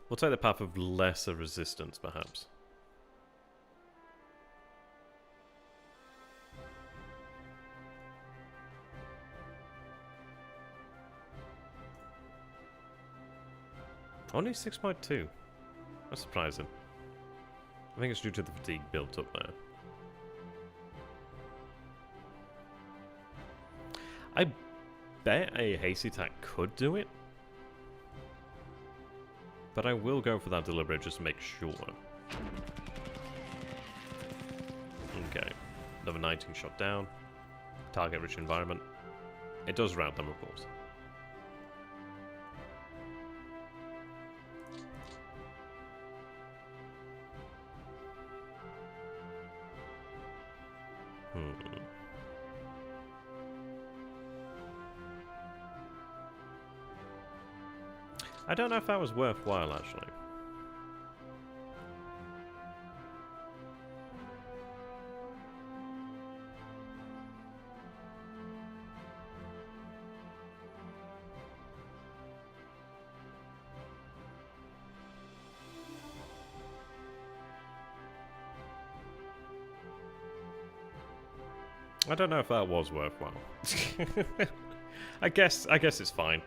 We'll take the path of lesser resistance, perhaps. Only 6.2. That's surprising. I think it's due to the fatigue built up there. I bet a hasty attack could do it. But I will go for that deliberate just to make sure. Okay. Another 19 shot down. Target rich environment. It does rout them, of course. I don't know if that was worthwhile, actually. I don't know if that was worthwhile. I guess it's fine.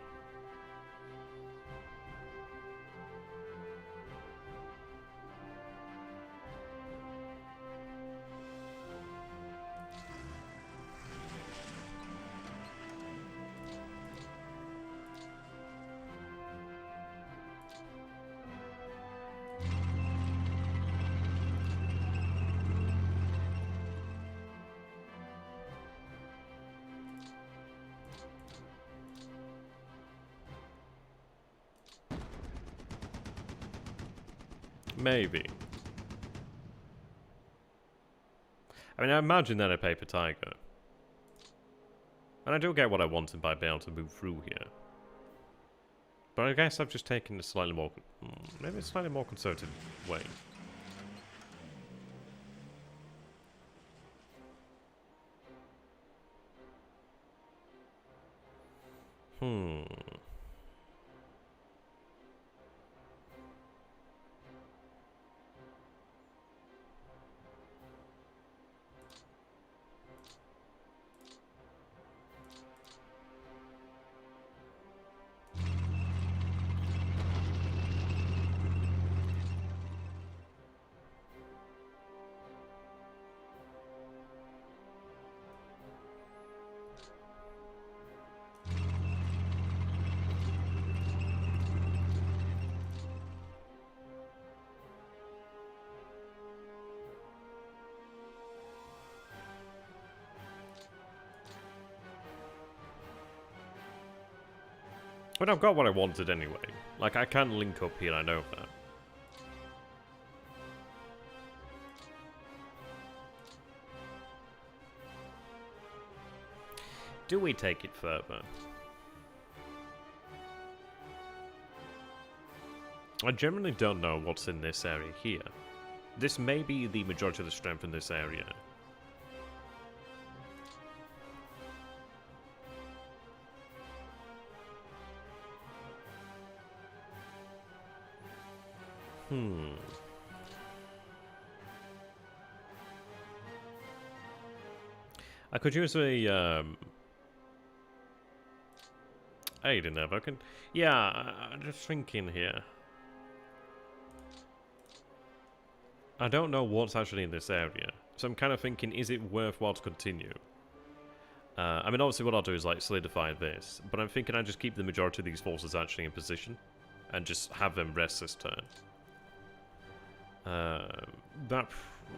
Maybe. I mean, I imagine that I paper tiger. And I do get what I wanted by being able to move through here. But I guess I've just taken a slightly more... maybe a slightly more conservative way. But I've got what I wanted anyway. Like, I can link up here, I know that. Do we take it further? I generally don't know what's in this area here. This may be the majority of the strength in this area. I could use a aid in there, but I can... Yeah, I'm just thinking here. I don't know what's actually in this area, so I'm kind of thinking, is it worthwhile to continue? I mean, obviously what I'll do is, like, solidify this, but I'm thinking I just keep the majority of these forces actually in position, and just have them rest this turn. That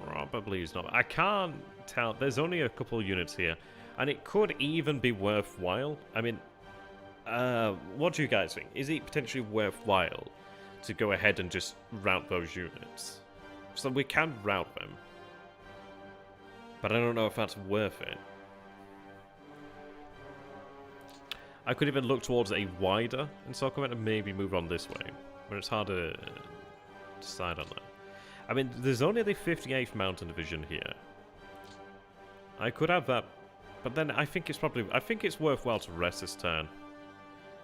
probably is not... I can't tell. There's only a couple of units here, and it could even be worthwhile. I mean, what do you guys think? Is it potentially worthwhile to go ahead and just route those units? So we can route them, but I don't know if that's worth it. I could even look towards a wider encirclement and maybe move on this way, but it's hard to decide on that. I mean, there's only the 58th Mountain Division here. I could have that, but then I think it's worthwhile to rest this turn.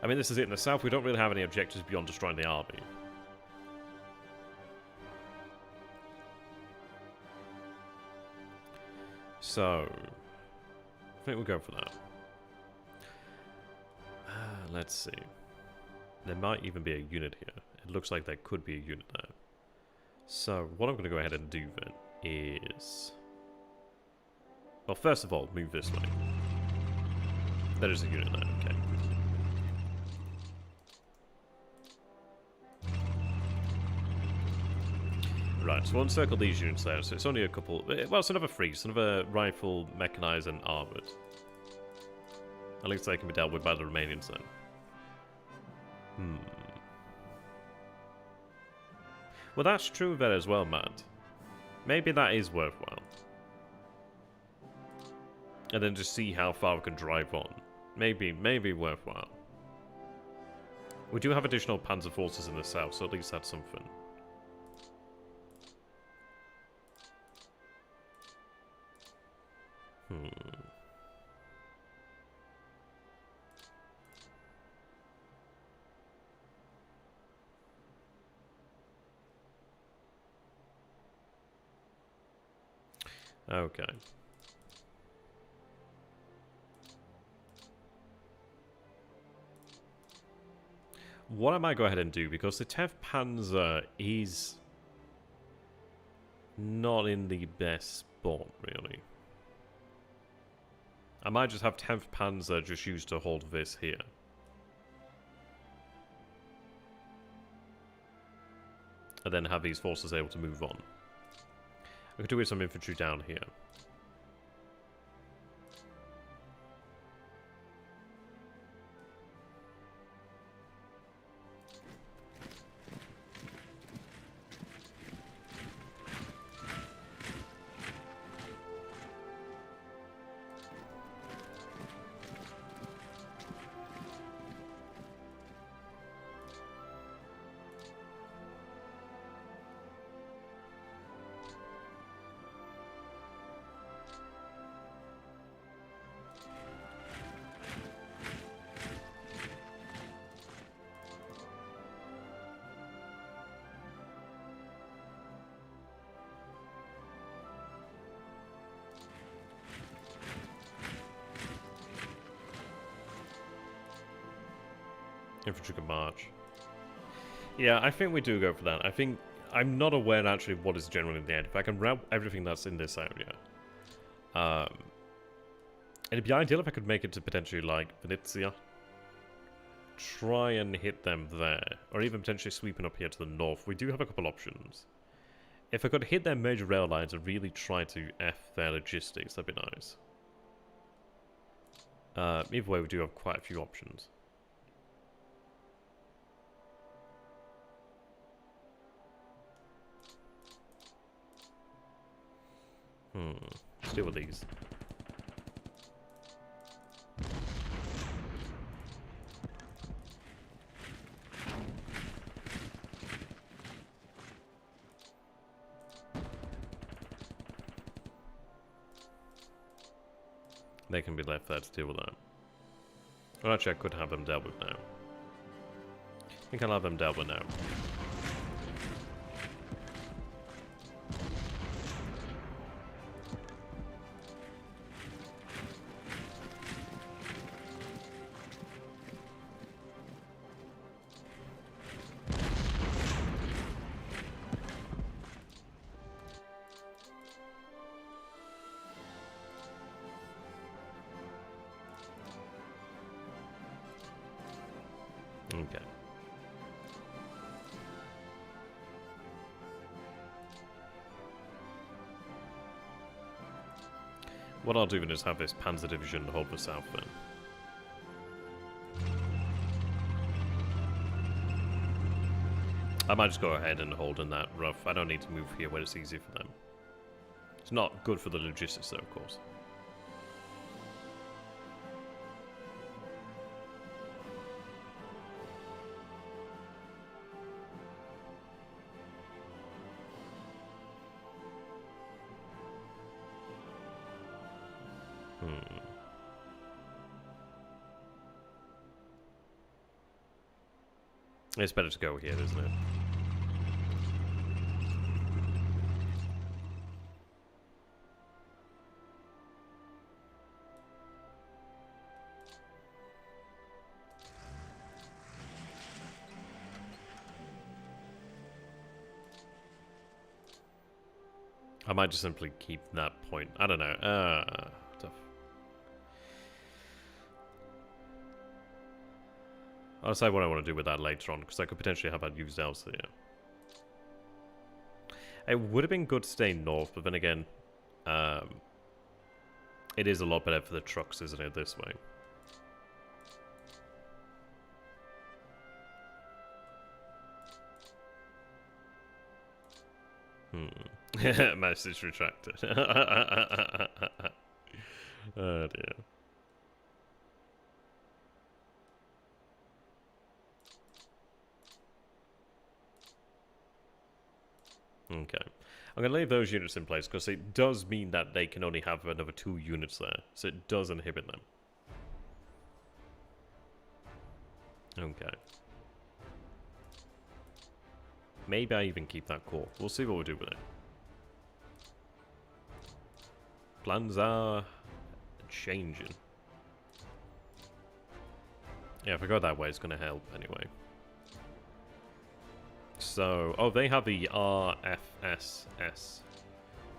I mean, this is it in the south. We don't really have any objectives beyond destroying the army. So, I think we'll go for that. Let's see. There might even be a unit here. It looks like there could be a unit there. So, what I'm going to go ahead and do then is... Well, first of all, move this way. There is a unit there, okay. Right, so we'll encircle these units there, so it's only a couple... Well, it's another 3, it's another rifle, mechanized, and armored. At least they can be dealt with by the Romanians then. Well, that's true there as well, Matt. Maybe that is worthwhile. And then just see how far we can drive on. Maybe worthwhile. We do have additional panzer forces in the south, so at least that's something. Okay. What I might go ahead and do, because the 10th Panzer is not in the best spot, really. I might just have 10th Panzer just used to hold this here. And then have these forces able to move on. I could do with some infantry down here. Infantry can march. Yeah, I think we do go for that. I think... I'm not aware actually what is generally in the end. If I can route everything that's in this area. It'd be ideal if I could make it to potentially, like, Venezia. Try and hit them there. Or even potentially sweeping up here to the north. We do have a couple options. If I could hit their major rail lines and really try to F their logistics, that'd be nice. Either way, we do have quite a few options. Let's deal with these. They can be left there to deal with that. Well, actually, I could have them dealt with now. I think I'll have them dealt with now. Okay. What I'll do then is have this Panzer Division hold the south then. I might just go ahead and hold in that rough. I don't need to move here where it's easy for them. It's not good for the logistics though, of course. It's better to go here, isn't it? I might just simply keep that point. I don't know. Tough. I'll decide what I want to do with that later on, because I could potentially have that used elsewhere. It would have been good to stay north, but then again, it is a lot better for the trucks, isn't it, this way? Message retracted. Oh dear. Okay. I'm going to leave those units in place because it does mean that they can only have another 2 units there. So it does inhibit them. Okay. Maybe I even keep that core. We'll see what we do with it. Plans are changing. Yeah, if I go that way, it's going to help anyway. So, oh, they have the RFSS.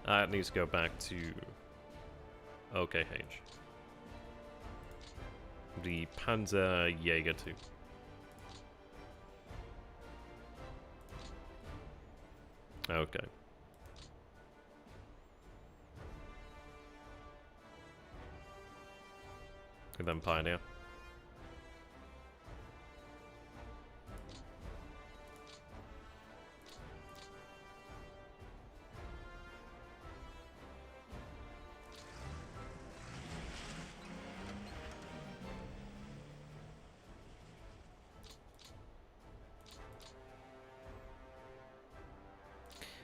That needs to go back to OKH. The Panzer Jaeger 2. Okay. And then Pioneer.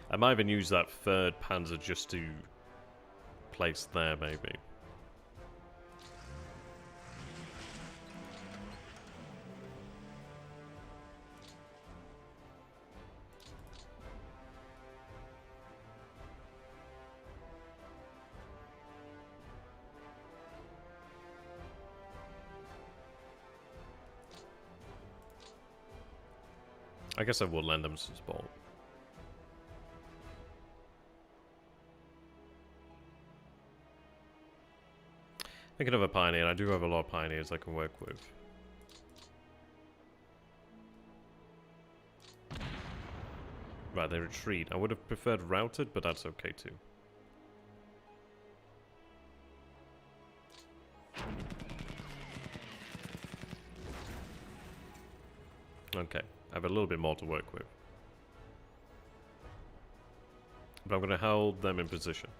I might even use that 3rd Panzer just to place there, maybe. I guess I will lend them some support. Thinking of a pioneer, I do have a lot of pioneers I can work with. Right, they retreat. I would have preferred routed, but that's okay too. Okay, I have a little bit more to work with. But I'm going to hold them in position.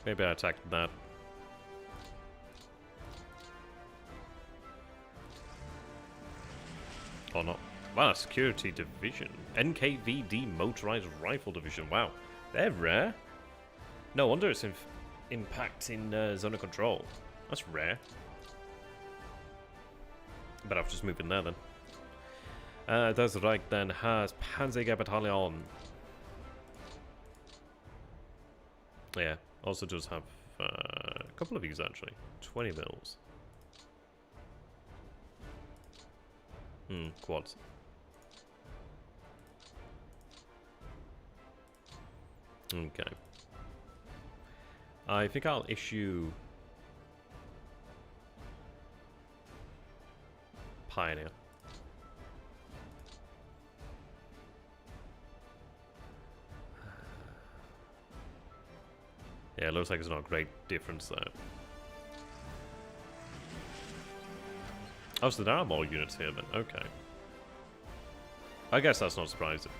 Maybe I attacked that. Or not. Wow, security division. NKVD motorized rifle division. Wow, they're rare. No wonder it's impacting zone of control. That's rare. But I've just moved in there then. Das Reich then has Panzerjägerbataillon. Yeah, also does have a couple of these actually. 20 mils. Quads. Okay. I think I'll issue Pioneer. Yeah, it looks like it's not a great difference there. Oh, so there are more units here then. Okay. I guess that's not surprising.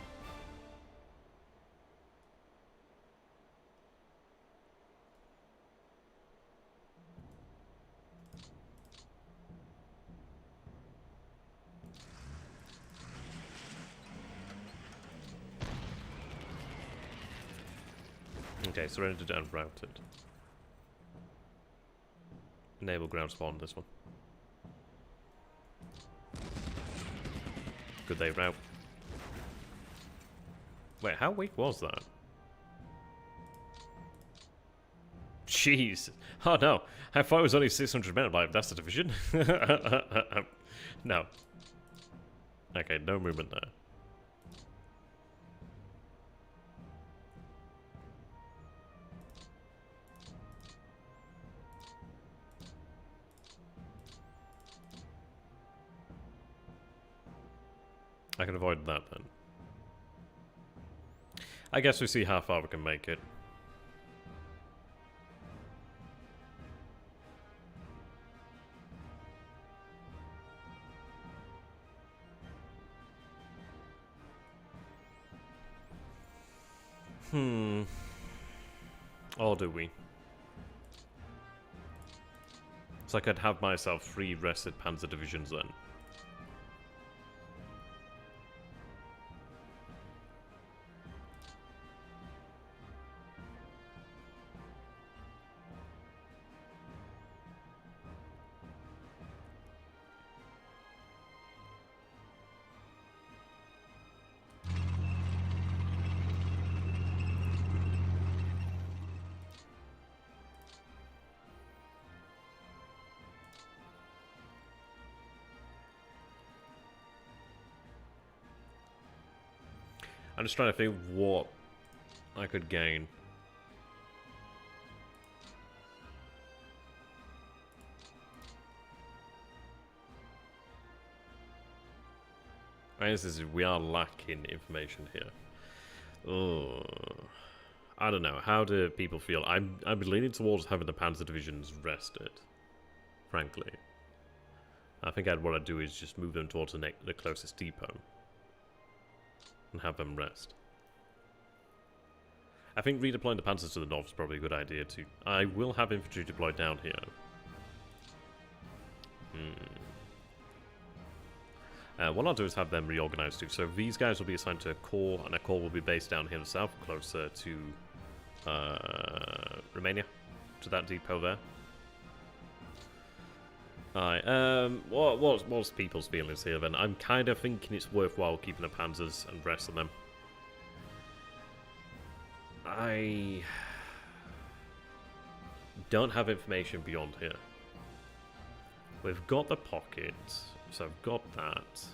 Okay, surrendered and routed. Enable ground spawn on this one. Good they route. Wait, how weak was that? jeez. Oh no, I thought it was only 600 men. Like, that's the division? No. Okay, no movement there. I can avoid that then. I guess we see how far we can make it. Or do we? So I could have myself 3 rested panzer divisions then. I'm just trying to think what I could gain. I guess we are lacking information here. Oh, I don't know. How do people feel? I'm leaning towards having the Panzer divisions rested, frankly. I think what I'd do is just move them towards the closest depot and have them rest. I think redeploying the panzers to the north is probably a good idea too. I will have infantry deployed down here. What I'll do is have them reorganized too. So these guys will be assigned to a corps, and a corps will be based down here in the south, closer to Romania, to that depot there. Alright, what's people's feelings here then? I'm kind of thinking it's worthwhile keeping the panzers and resting them. I don't have information beyond here. We've got the pocket, so I've got that.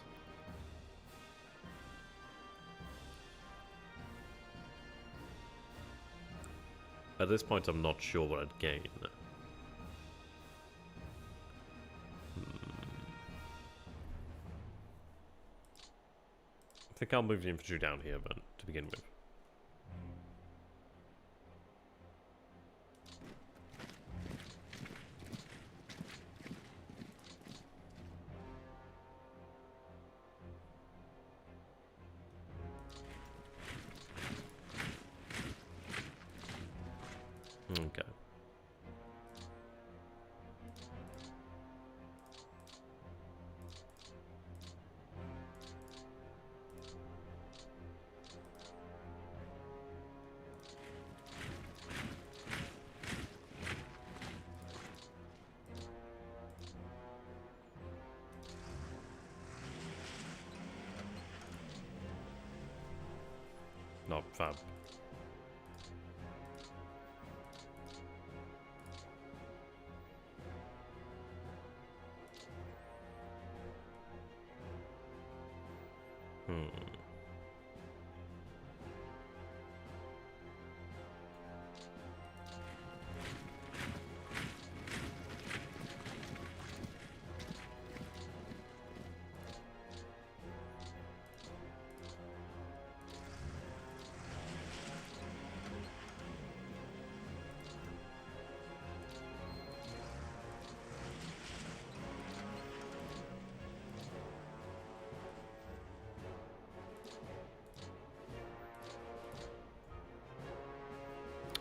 At this point, I'm not sure what I'd gain. I think I'll move the infantry down here then, to begin with. Okay. Not fab.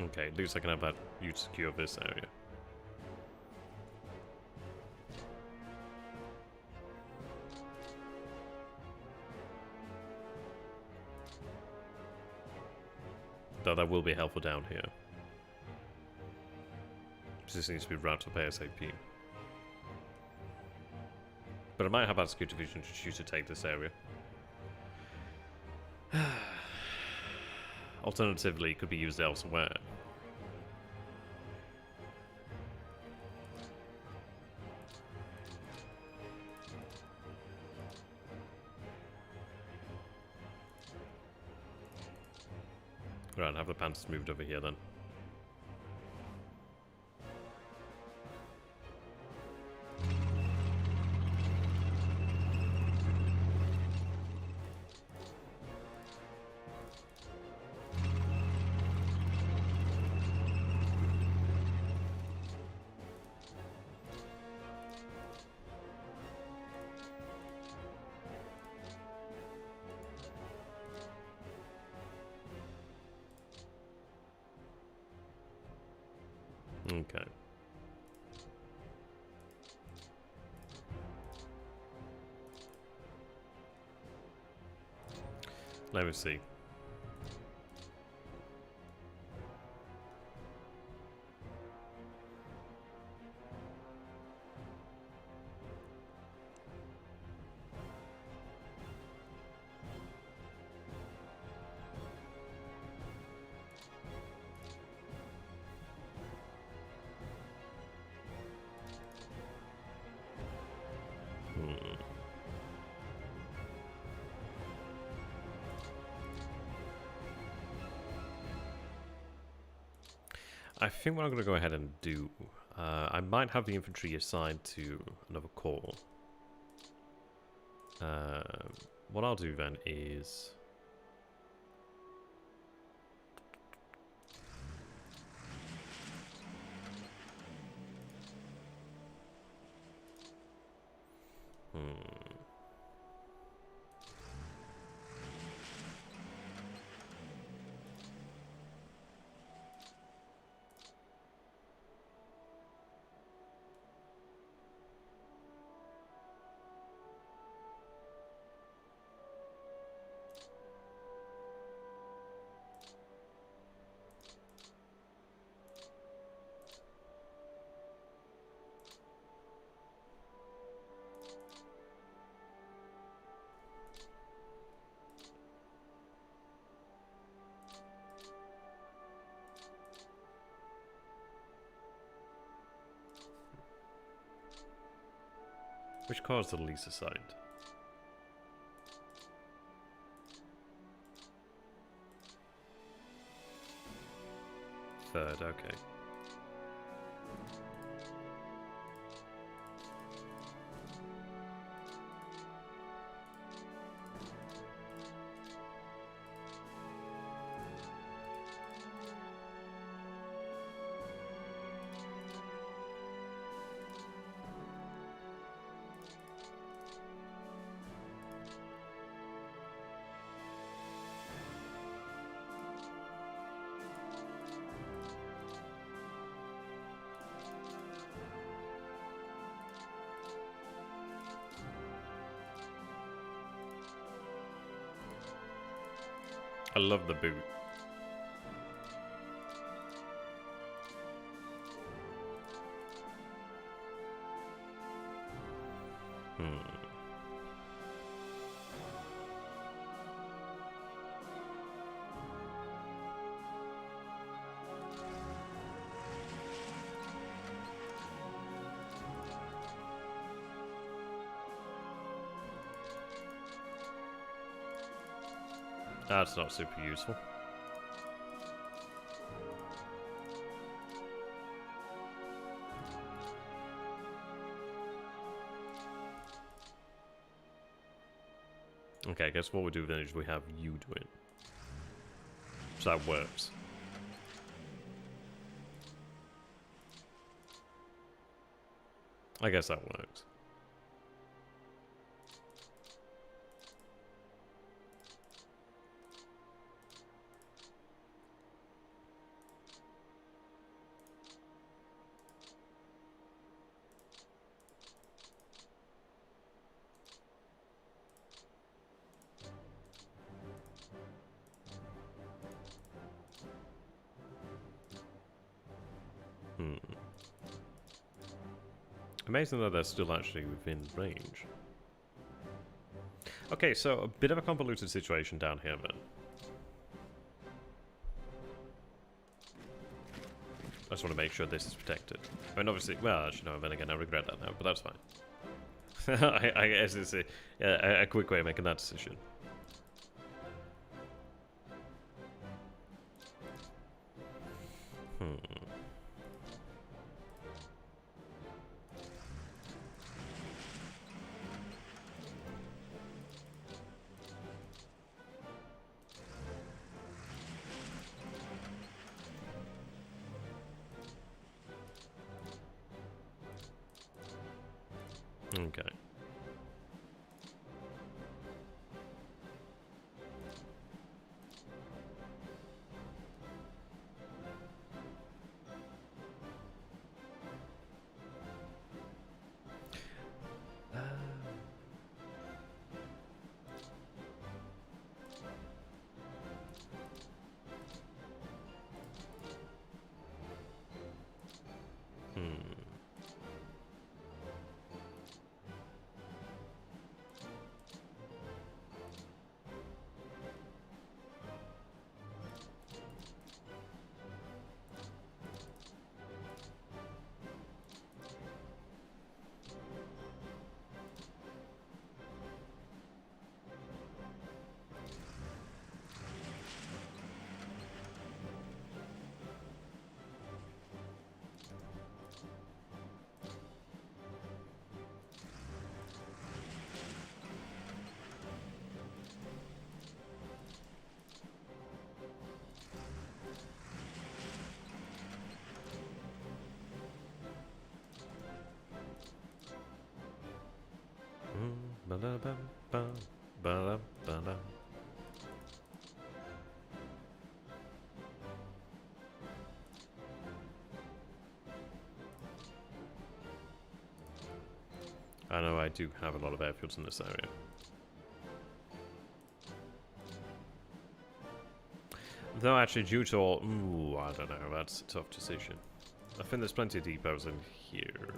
Okay, at least I can have that you secure this area. Though that will be helpful down here. This needs to be wrapped up ASAP. But I might have our security division to choose to take this area. Alternatively, it could be used elsewhere. Right, have the Panthers moved over here then. Okay. Let me see. I think what I'm going to go ahead and do, I might have the infantry assigned to another corps. What I'll do then is... Which corps is the least assigned? Third, okay. I love the boot. That's not super useful. Okay, I guess what we do then is we have you do it. So that works. I guess that works. Amazing that they're still actually within range. Okay, so a bit of a convoluted situation down here then. I just want to make sure this is protected. I mean, obviously, well, actually, no, then again, I regret that now, but that's fine. I guess it's a quick way of making that decision. Hmm. Okay. Ba-da-ba-ba-ba-da-ba-da. I know I do have a lot of airfields in this area. Though actually due to all... Ooh, I don't know, that's a tough decision. I think there's plenty of depots in here.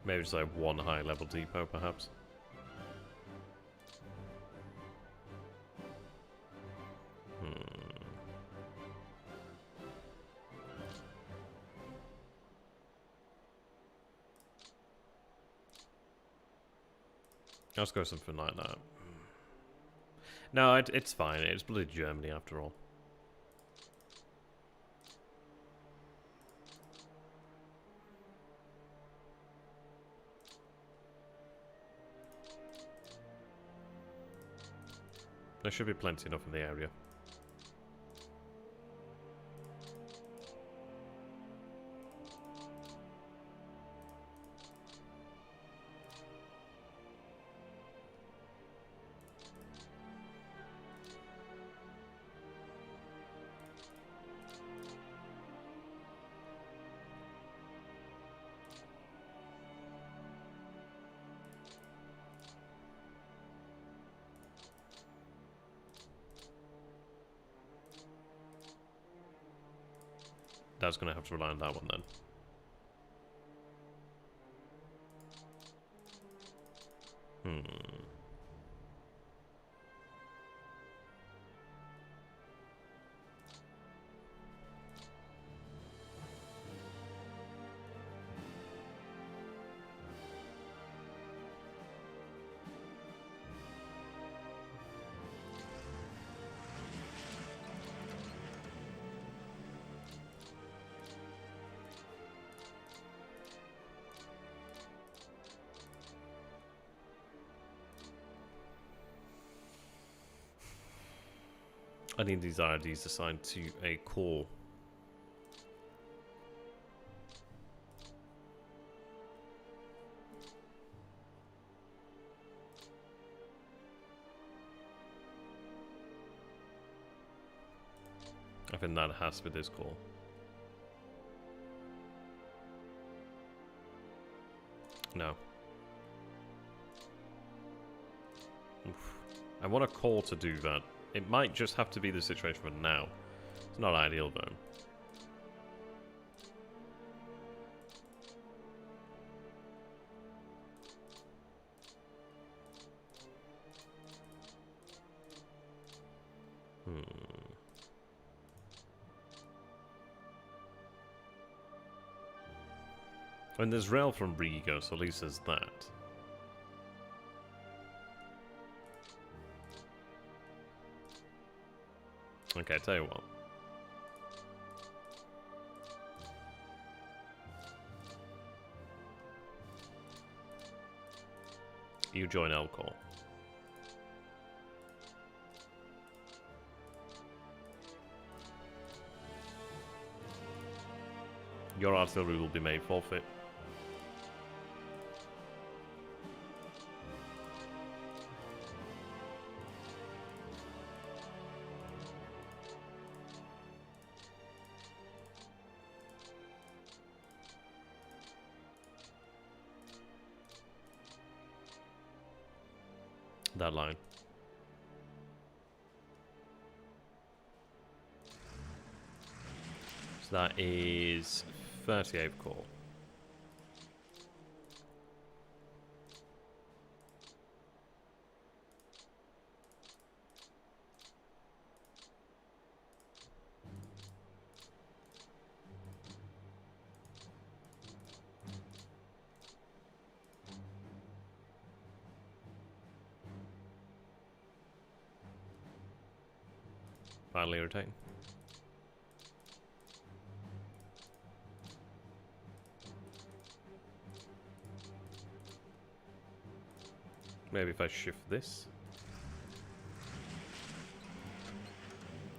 Maybe just like one high level depot, perhaps. Let's go something like that. No, it's fine. It's bloody Germany after all. There should be plenty enough in the area. That's going to have to rely on that one then. I need these IRDs assigned to a core. I think that has to be this core. No. Oof. I want a core to do that. It might just have to be the situation for now. It's not ideal though. I mean, there's rail from Riga, so at least there's that. Okay, tell you what. You join Elcor. Your artillery will be made forfeit. That line. So that is 38th call. Finally rotating. Maybe if I shift this.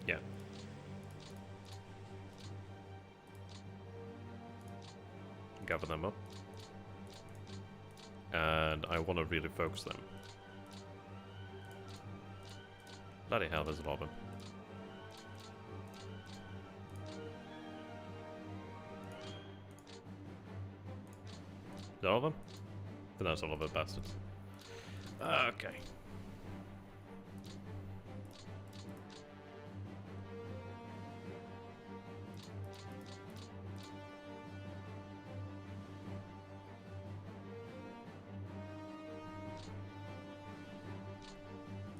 Yeah. Gather them up. And I want to really focus them. Bloody hell, there's a lot of them. Is that all of them? But that's all of it, bastards. Okay.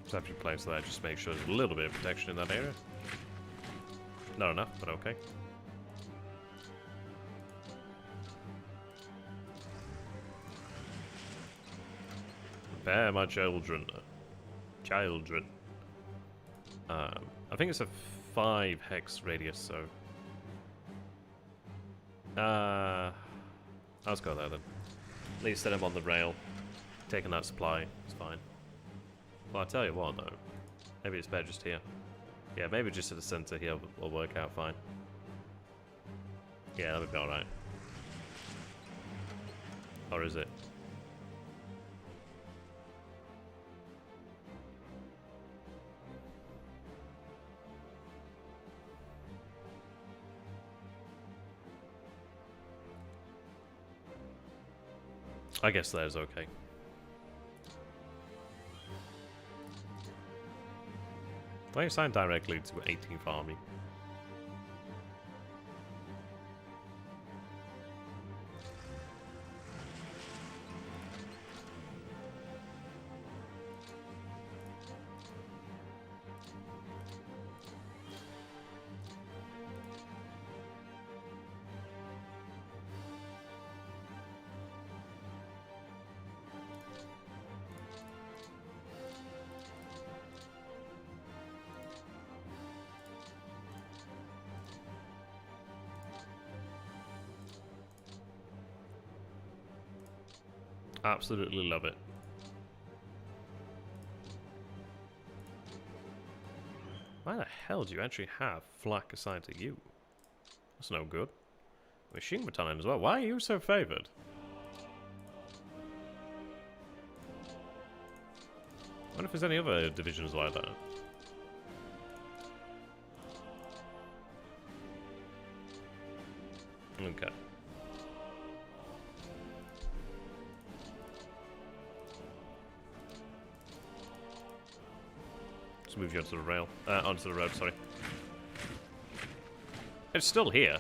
Just have to place that, just make sure there's a little bit of protection in that area. Not enough, but okay. Prepare my children. Children. I think it's a 5 hex radius, so... let's go there then. At least set him on the rail. Taking that supply, it's fine. Well, I'll tell you what though. Maybe it's better just here. Yeah, maybe just at the center here will work out fine. Yeah, that'll be alright. Or is it? I guess that is okay. Why you sign directly to 18th Army? Absolutely love it. Why the hell do you actually have flak assigned to you? That's no good. Machine battalion as well. Why are you so favoured? I wonder if there's any other divisions like that. Okay. Move you onto the rail, onto the road, sorry. It's still here.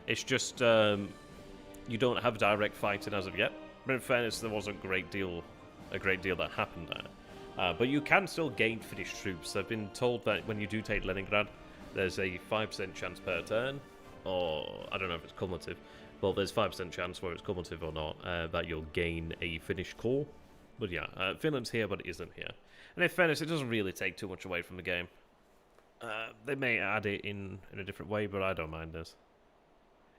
It's just, you don't have direct fighting as of yet. But in fairness, there wasn't a great deal that happened there. But you can still gain Finnish troops. I've been told that when you do take Leningrad, there's a 5% chance per turn, or I don't know if it's cumulative, but there's 5% chance whether it's cumulative or not, that you'll gain a Finnish corps. But yeah, Finland's here, but it isn't here. And in fairness, it doesn't really take too much away from the game. They may add it in a different way, but I don't mind this.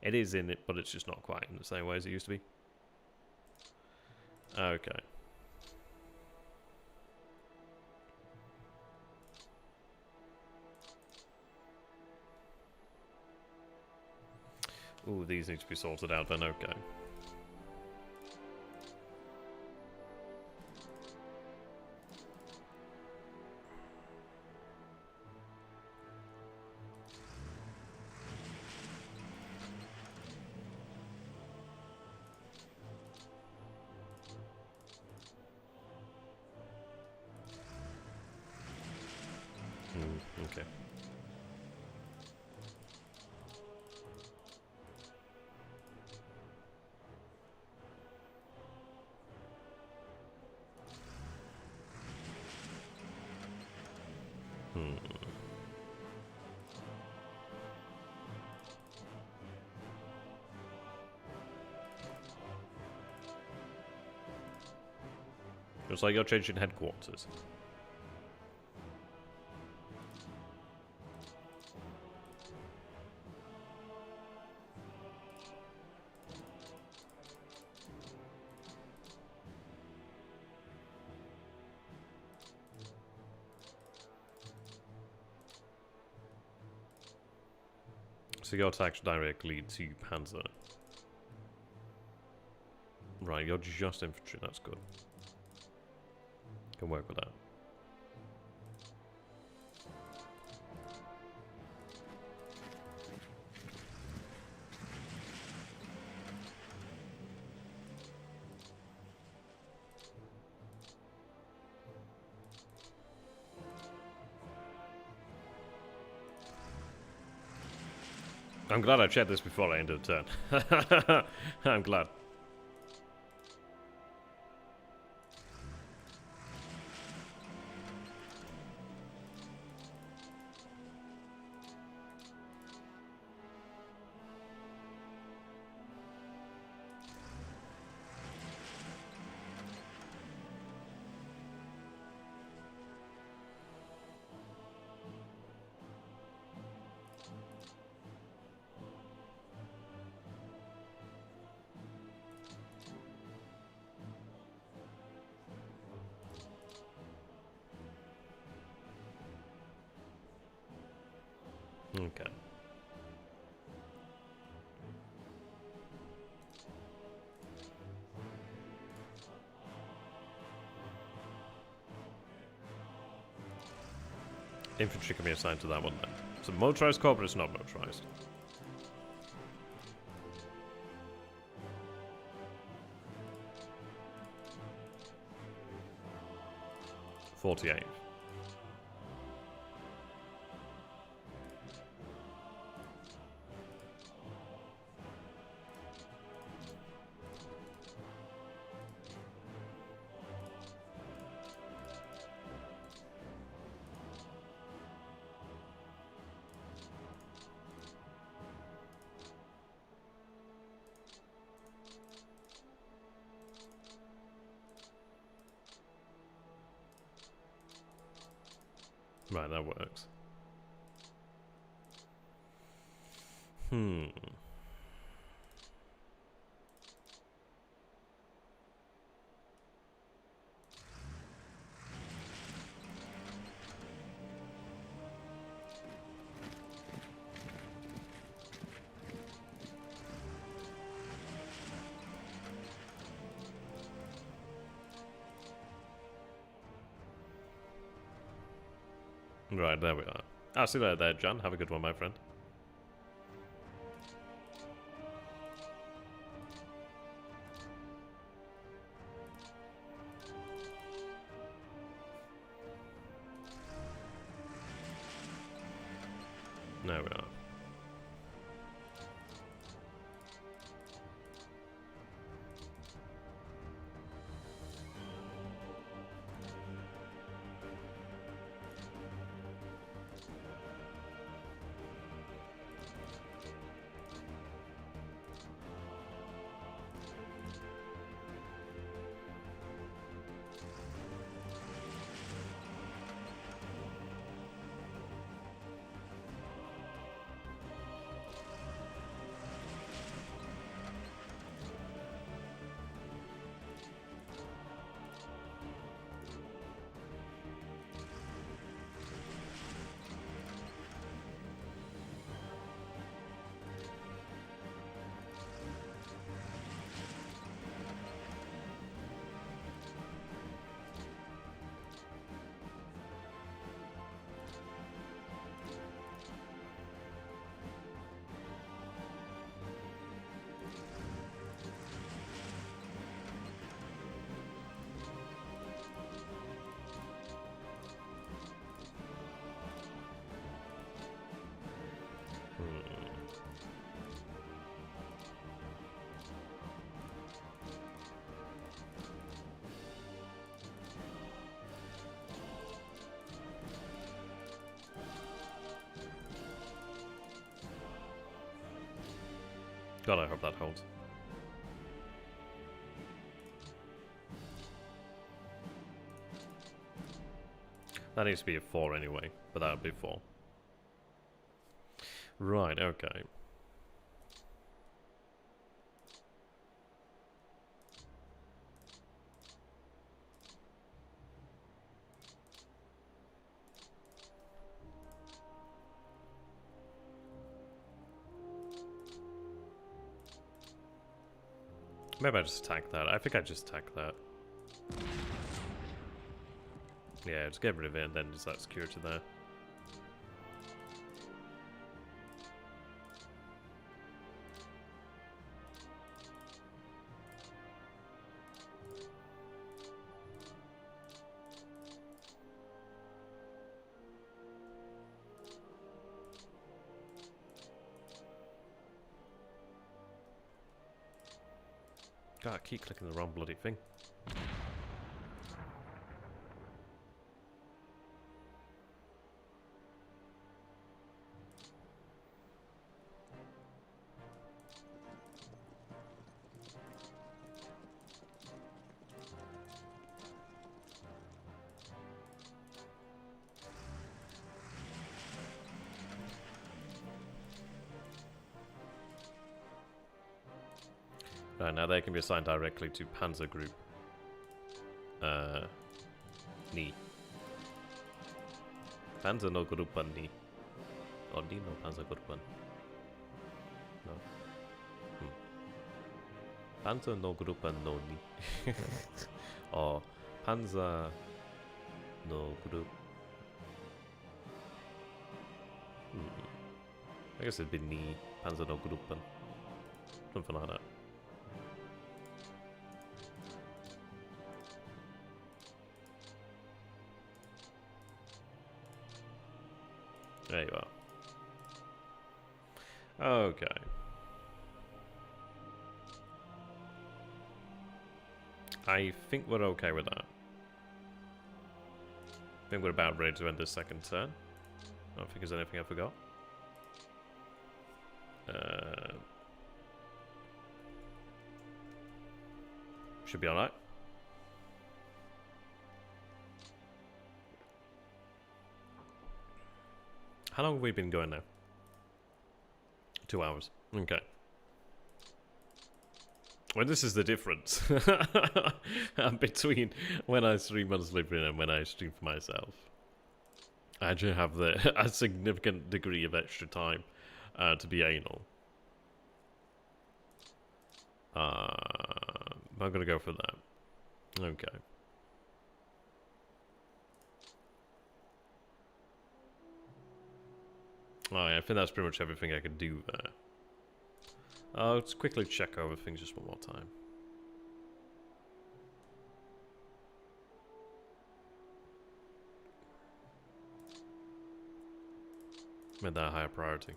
It is in it, but it's just not quite in the same way as it used to be. Okay. Ooh, these need to be sorted out then, okay. Okay. Looks like you're changing headquarters. So your attacks directly to Panzer. Right, you're just infantry, that's good. Can work with that. I'm glad I checked this before I ended the turn. I'm glad. Okay. Infantry can be assigned to that one then. So motorized corps, but it's not motorized. $48. Right, that works. Right, there we are. I'll see you there, John. Have a good one, my friend. There we are. God, I hope that holds. That needs to be a 4 anyway, but that would be 4. Right, okay. Maybe I just attack that. I think I just attack that. Yeah, just get rid of it and then just that security there. God, I keep clicking the wrong bloody thing. Right, now they can be assigned directly to Panzer Group. Ni. Panzer no Gruppen ni. Or ni no Panzer Gruppen. No. Panzer no Gruppen no ni. Or Panzer no Group. I guess it'd be ni. Panzer no Gruppen. Something like that. There you are. Okay. I think we're okay with that. I think we're about ready to end this second turn. I don't think there's anything I forgot. Should be alright. How long have we been going now? 2 hours. Okay. Well, this is the difference between when I stream on Slytherin and when I stream for myself. I actually have a significant degree of extra time to be anal. I'm going to go for that. Okay. Oh yeah, I think that's pretty much everything I could do there. Let's quickly check over things just one more time. Made that a higher priority.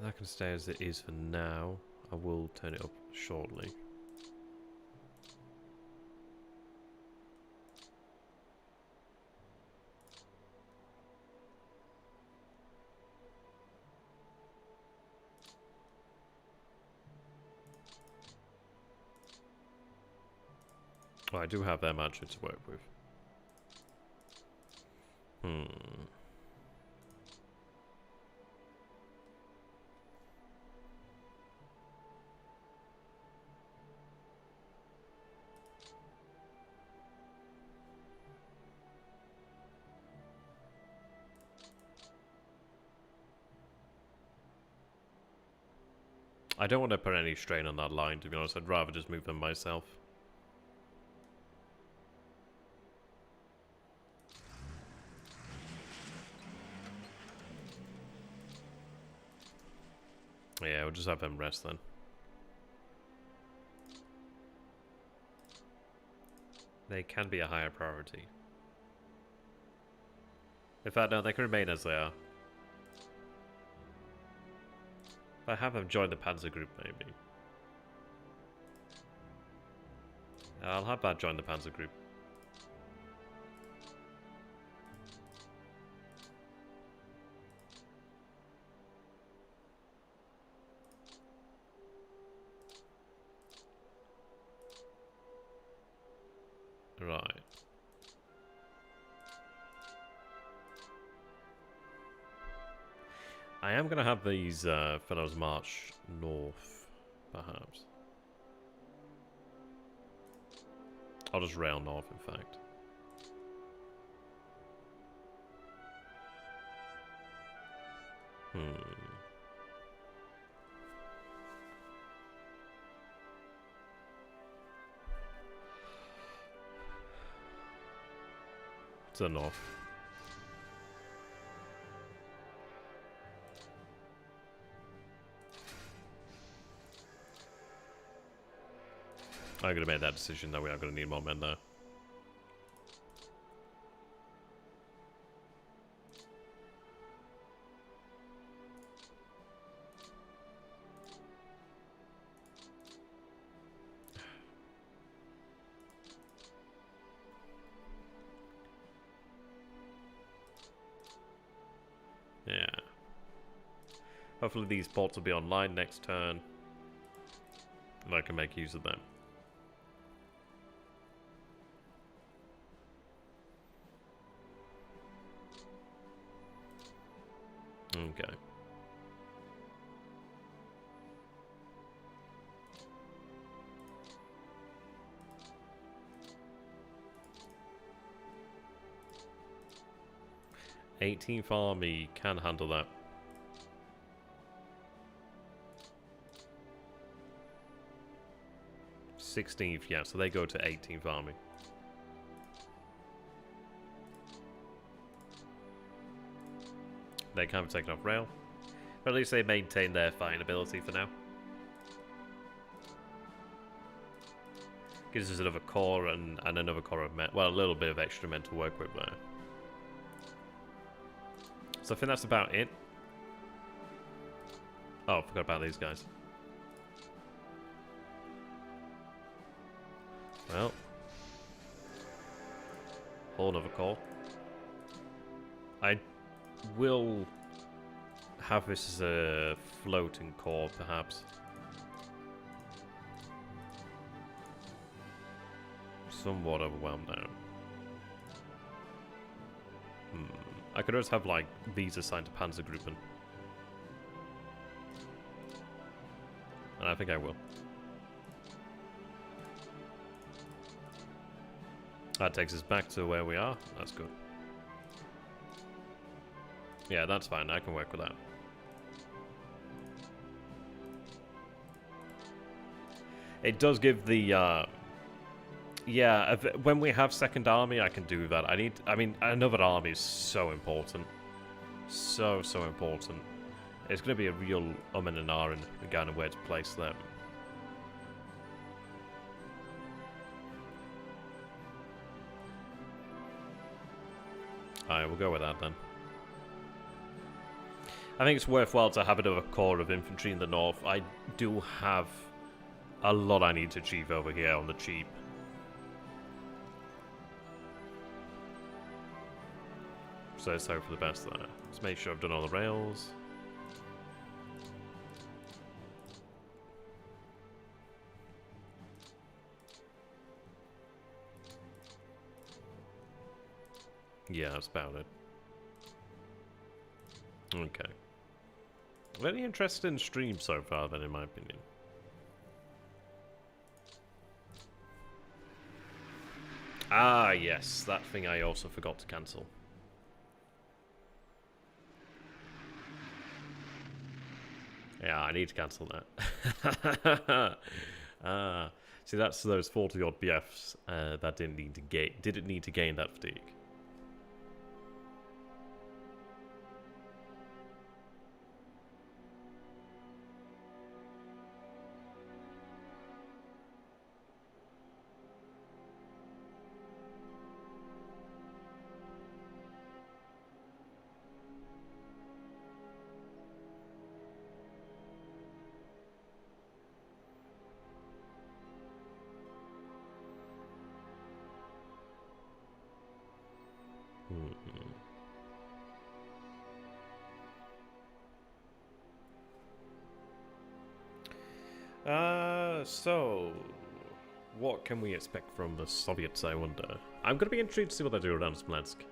That can stay as it is for now. I will turn it up shortly. Oh, I do have them actually to work with. I don't want to put any strain on that line, to be honest. I'd rather just move them myself. Yeah, we'll just have them rest then. They can be a higher priority. In fact, no, they can remain as they are. If I have them join the Panzer Group, maybe. I'll have that join the Panzer Group. I am going to have these fellows march north, perhaps. I'll just rail north, in fact. It's a north. I'm going to make that decision that we are going to need more men there. Yeah. Hopefully these ports will be online next turn. And I can make use of them. Okay. '18th Army can handle that. '16th, yeah, so they go to 18th Army. They can't be taken off rail. But at least they maintain their fighting ability for now. Gives us another core and another core of men. Well, a little bit of extra men to work with there. So I think that's about it. Oh, I forgot about these guys. Well. Whole another core. I will have this as a floating core, perhaps. Somewhat overwhelmed now. I could always have, like, these assigned to Panzergruppen. And I think I will. That takes us back to where we are. That's good. Yeah, that's fine. I can work with that. It does give the, yeah, when we have second army, I can do that. I mean, another army is so important. So important. It's going to be a real and an R in regarding where to place them. Alright, we'll go with that then. I think it's worthwhile to have another core of infantry in the north. I do have a lot I need to achieve over here on the cheap. So let's hope for the best there. Let's make sure I've done all the rails. Yeah, that's about it. Okay. Very interesting stream so far then, in my opinion. Ah, yes, that thing I also forgot to cancel. Yeah, I need to cancel that. See, that's those 40-odd BFs that didn't need to gain that fatigue. So, what can we expect from the Soviets, I wonder? I'm going to be intrigued to see what they do around Smolensk.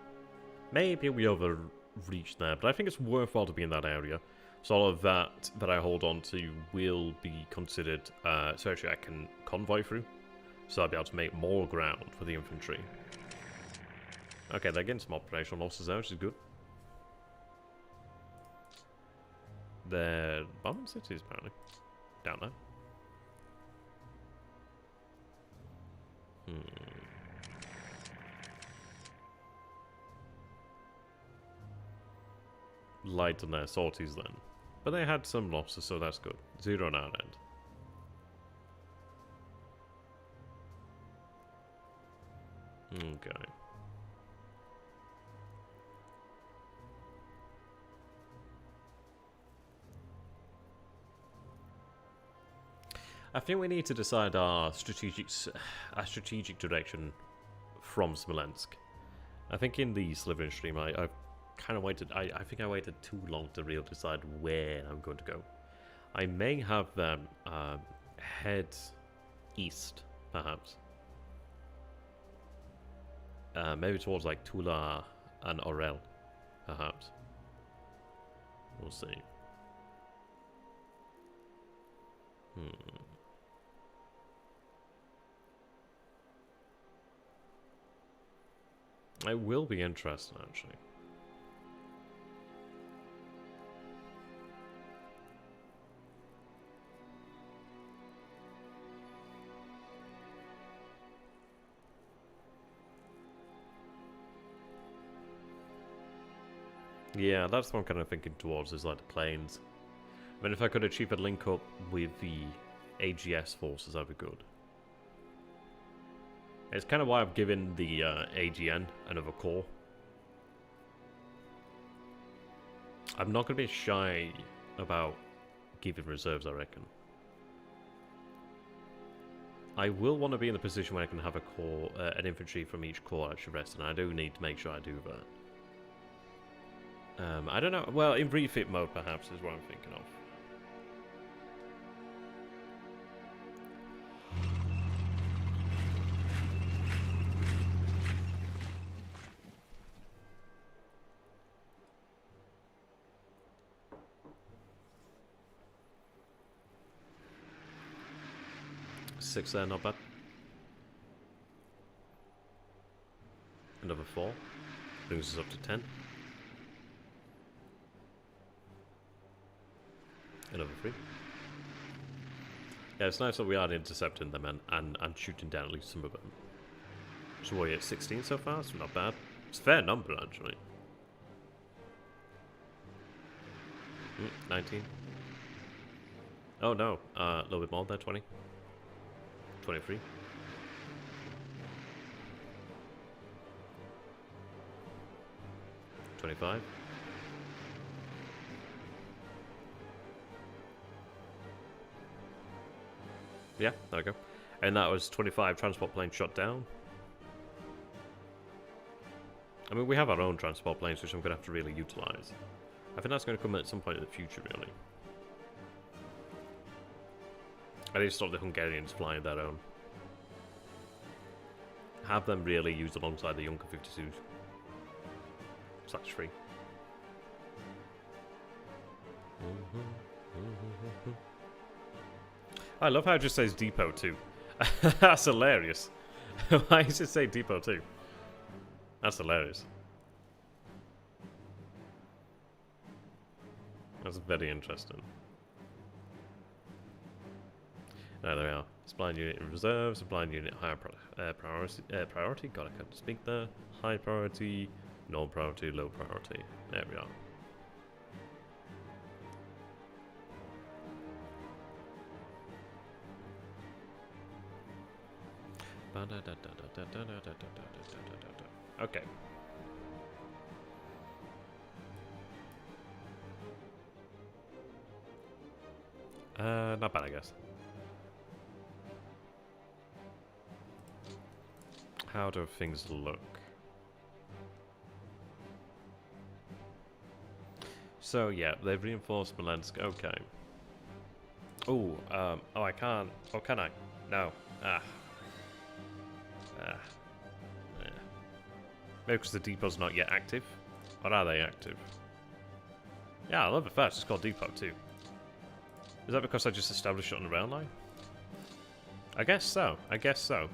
Maybe we overreach there, but I think it's worthwhile to be in that area. So all of that I hold on to will be considered, so actually I can convoy through. So I'll be able to make more ground for the infantry. Okay, they're getting some operational losses there, which is good. They're bombing cities, apparently. Down there. Light on their sorties then. But they had some losses, so that's good. 0 on our end. Okay. I think we need to decide our strategic direction from Smolensk. I think in the Slytherin stream, I've kind of waited. I think I waited too long to really decide where I'm going to go. I may have them head east, perhaps. Maybe towards like Tula and Orel, perhaps. We'll see. It will be interesting, actually. Yeah, that's what I'm kind of thinking towards, is like the planes. I mean, if I could achieve a link up with the AGS forces, that'd be good. It's kind of why I've given the AGN another core. I'm not going to be shy about giving reserves, I reckon. I will want to be in the position where I can have a core, an infantry from each core actually rest, and I do need to make sure I do that. I don't know. Well, in refit mode, perhaps, is what I'm thinking of. Six there, not bad. Another 4. Brings us up to 10. Another 3. Yeah, it's nice that we are intercepting them and shooting down at least some of them. So we're at 16 so far, so not bad. It's a fair number, actually. 19. Oh no, a little bit more there, 20. 23. 25. Yeah, there we go. And that was 25 transport planes shot down. I mean, we have our own transport planes, which I'm going to have to really utilise. I think that's going to come at some point in the future, really. I need to stop the Hungarians flying their own. Have them really used alongside the Junker 52s. /3. I love how it just says Depot 2. That's hilarious. Why does it say Depot 2? That's hilarious. That's very interesting. There we are. Supplying unit in reserve, supplying unit higher priority. God, I can't speak there. High priority, no priority, low priority. There we are. Okay. Not bad, I guess. How do things look? So yeah, they've reinforced Smolensk. Okay. Oh, oh, I can't. Oh, can I? No. Yeah. Maybe because the depot's not yet active. Or are they active? Yeah, I love it fast. It's called Depot too. Is that because I just established it on the rail line? I guess so. I guess so.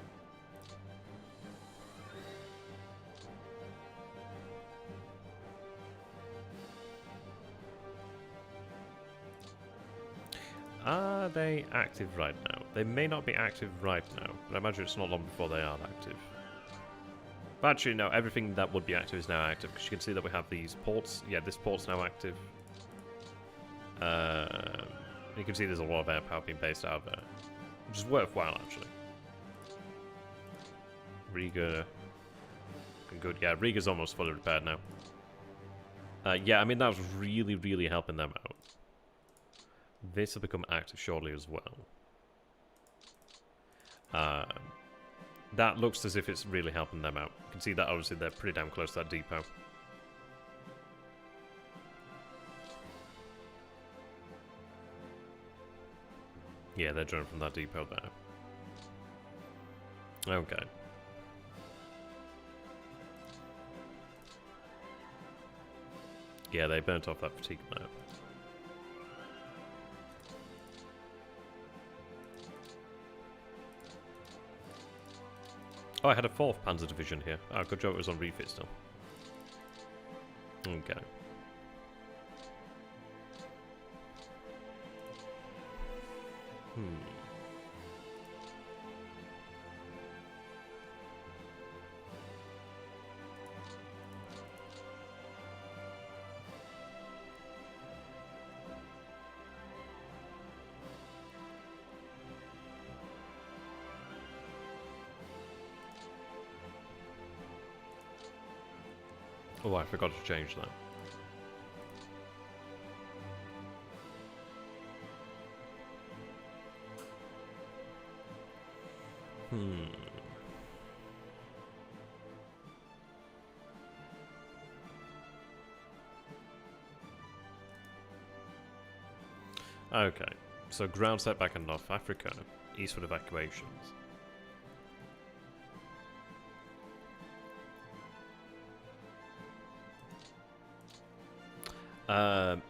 Are they active right now? They may not be active right now, but I imagine it's not long before they are active. But actually, no, everything that would be active is now active, because you can see that we have these ports. Yeah, this port's now active. You can see there's a lot of air power being based out of there, which is worthwhile, actually. Riga. Good, yeah, Riga's almost fully repaired now. Yeah, I mean, that was really, really helping them out. This will become active shortly as well. That looks as if it's really helping them out. You can see that obviously they're pretty damn close to that depot. Yeah, they're drawing from that depot there. Okay. Yeah, they burnt off that fatigue there. Oh, I had a 4th Panzer Division here. Oh, good job it was on refit still. Okay. Oh, I forgot to change that. Okay, so ground setback in North Africa, eastward evacuations.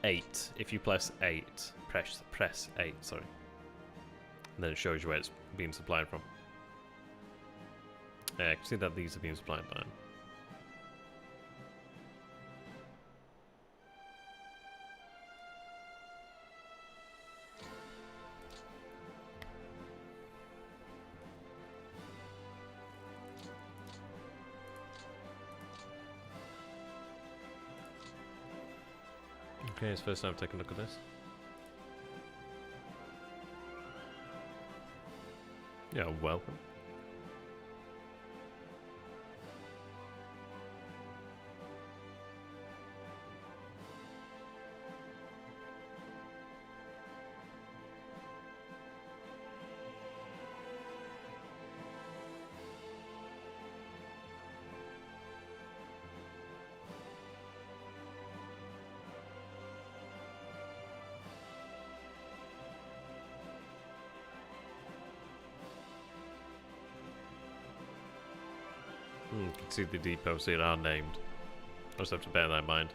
8. If you press 8, press 8, sorry. And then it shows you where it's being supplied from. Yeah, I can see that these are being supplied by. Okay, it's first time taking a look at this. Yeah, welcome. You can see the depots here are named. I just have to bear that in mind.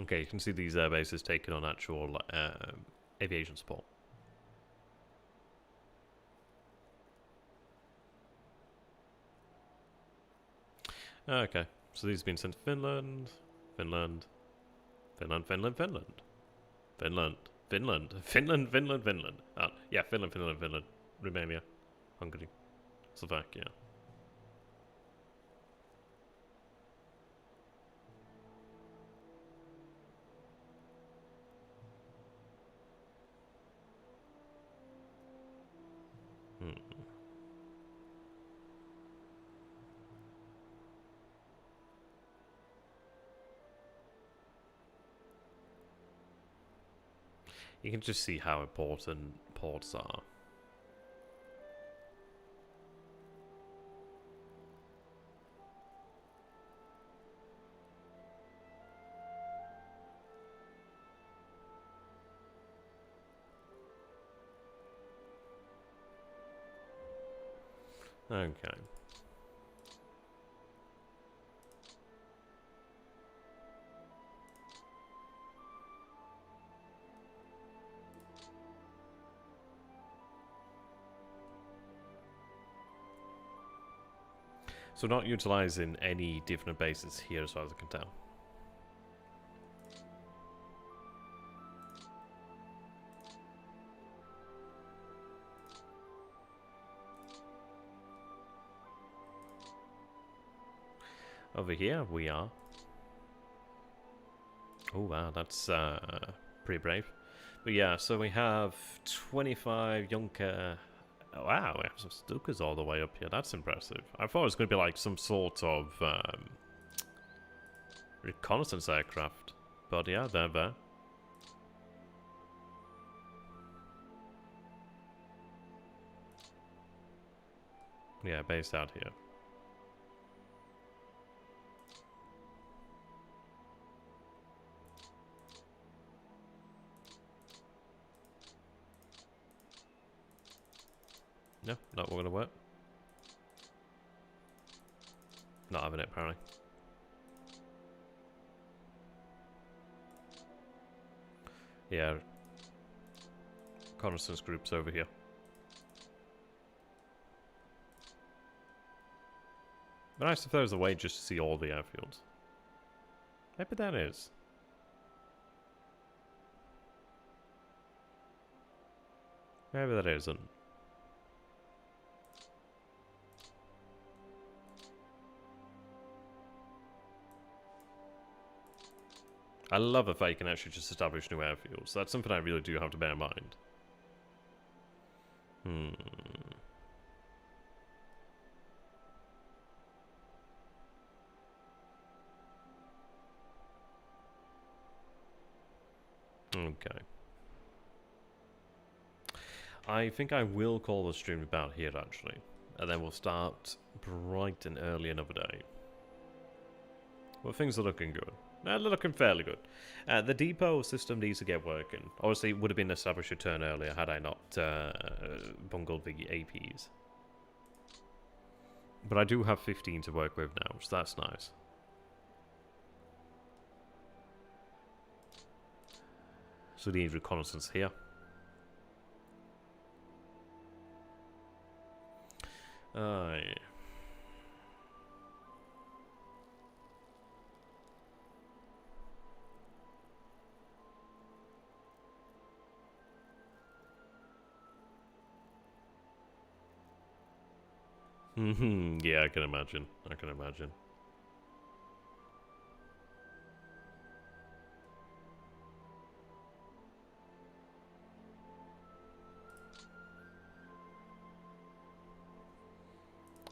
Okay, you can see these air bases taking on actual aviation support. Okay, so these have been sent to Finland, Finland, Finland, Finland, Finland, Finland, Finland, Finland, Finland, Finland. Yeah, Finland, Finland, Finland, Romania, Hungary, Slovakia. You can just see how important ports are. Okay. So not utilizing any different bases here as far as I can tell. Over here we are. Oh wow, that's pretty brave. But yeah, so we have 25 Junker. Oh, wow, we have some Stukas all the way up here. That's impressive. I thought it was going to be like some sort of reconnaissance aircraft. But yeah, they're there. Yeah, based out here. No, not going to work. Not having it, apparently. Yeah. Reconnaissance groups over here. But nice if there was a way just to see all the airfields. Maybe that is. Maybe that isn't. I love the fact you can actually just establish new airfields. That's something I really do have to bear in mind. Okay. I think I will call the stream about here, actually. And then we'll start bright and early another day. Well, things are looking good. They're looking fairly good. The depot system needs to get working. Obviously, it would have been established a turn earlier had I not bungled the APs. But I do have 15 to work with now, so that's nice. So we need reconnaissance here. Aye. Yeah, I can imagine. I can imagine.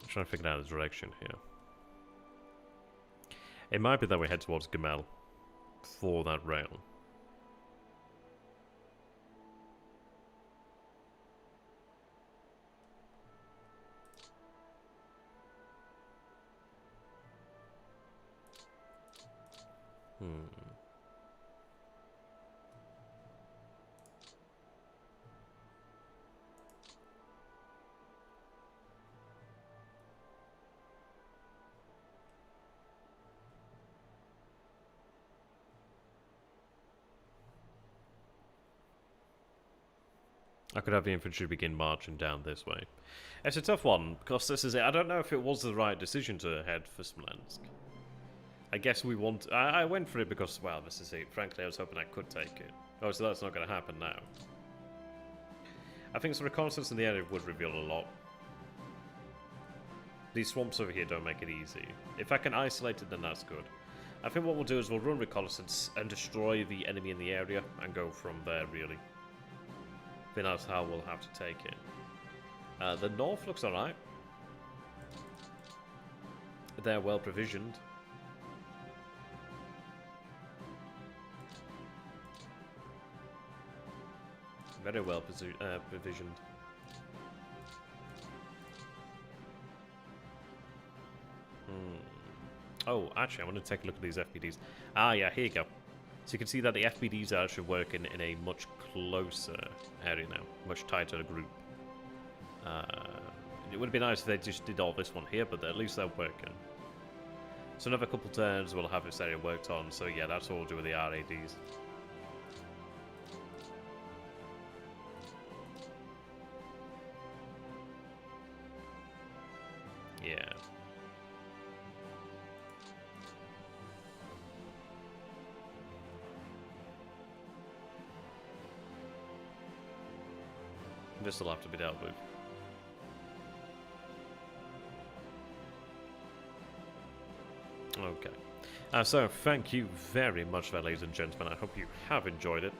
I'm trying to figure out the direction here. It might be that we head towards Gamel for that rail. I could have the infantry begin marching down this way. It's a tough one, because this is it. I don't know if it was the right decision to head for Smolensk. I guess we want... I went for it because, well, this is it. Frankly, I was hoping I could take it. Oh, so that's not going to happen now. I think some reconnaissance in the area would reveal a lot. These swamps over here don't make it easy. If I can isolate it, then that's good. I think what we'll do is we'll run reconnaissance and destroy the enemy in the area and go from there, really. I think that's how we'll have to take it. The north looks alright. They're well provisioned. Very well provisioned. Oh, actually, I want to take a look at these FPDs. Ah, yeah, here you go. So you can see that the FPDs are actually working in a much closer area now, much tighter group. It would be nice if they just did all this one here, but at least they're working. So another couple turns we'll have this area worked on, so yeah, that's all we'll do with the RADs. Yeah. This will have to be dealt with. Okay. So thank you very much for that, ladies and gentlemen. I hope you have enjoyed it.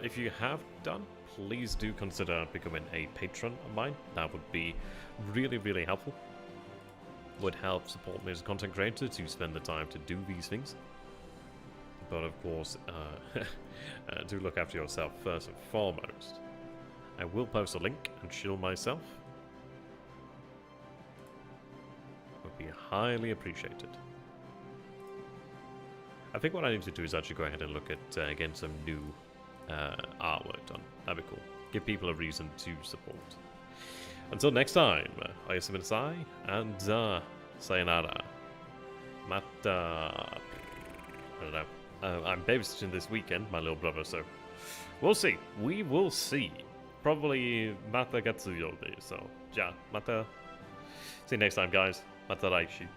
If you have done, please do consider becoming a patron of mine. That would be really, really helpful. Would help support me as a content creator to spend the time to do these things. But of course, do look after yourself first and foremost. I will post a link and shield myself. Would be highly appreciated. I think what I need to do is actually go ahead and look at getting some new artwork done. That'd be cool. Give people a reason to support. Until next time, Iceycrome and sayonara. Mata. I don't know. I'm babysitting this weekend, my little brother, so we'll see. We will see. Probably Mata Gatsuyobi, so yeah, Mata. See you next time, guys. Mata Raishi.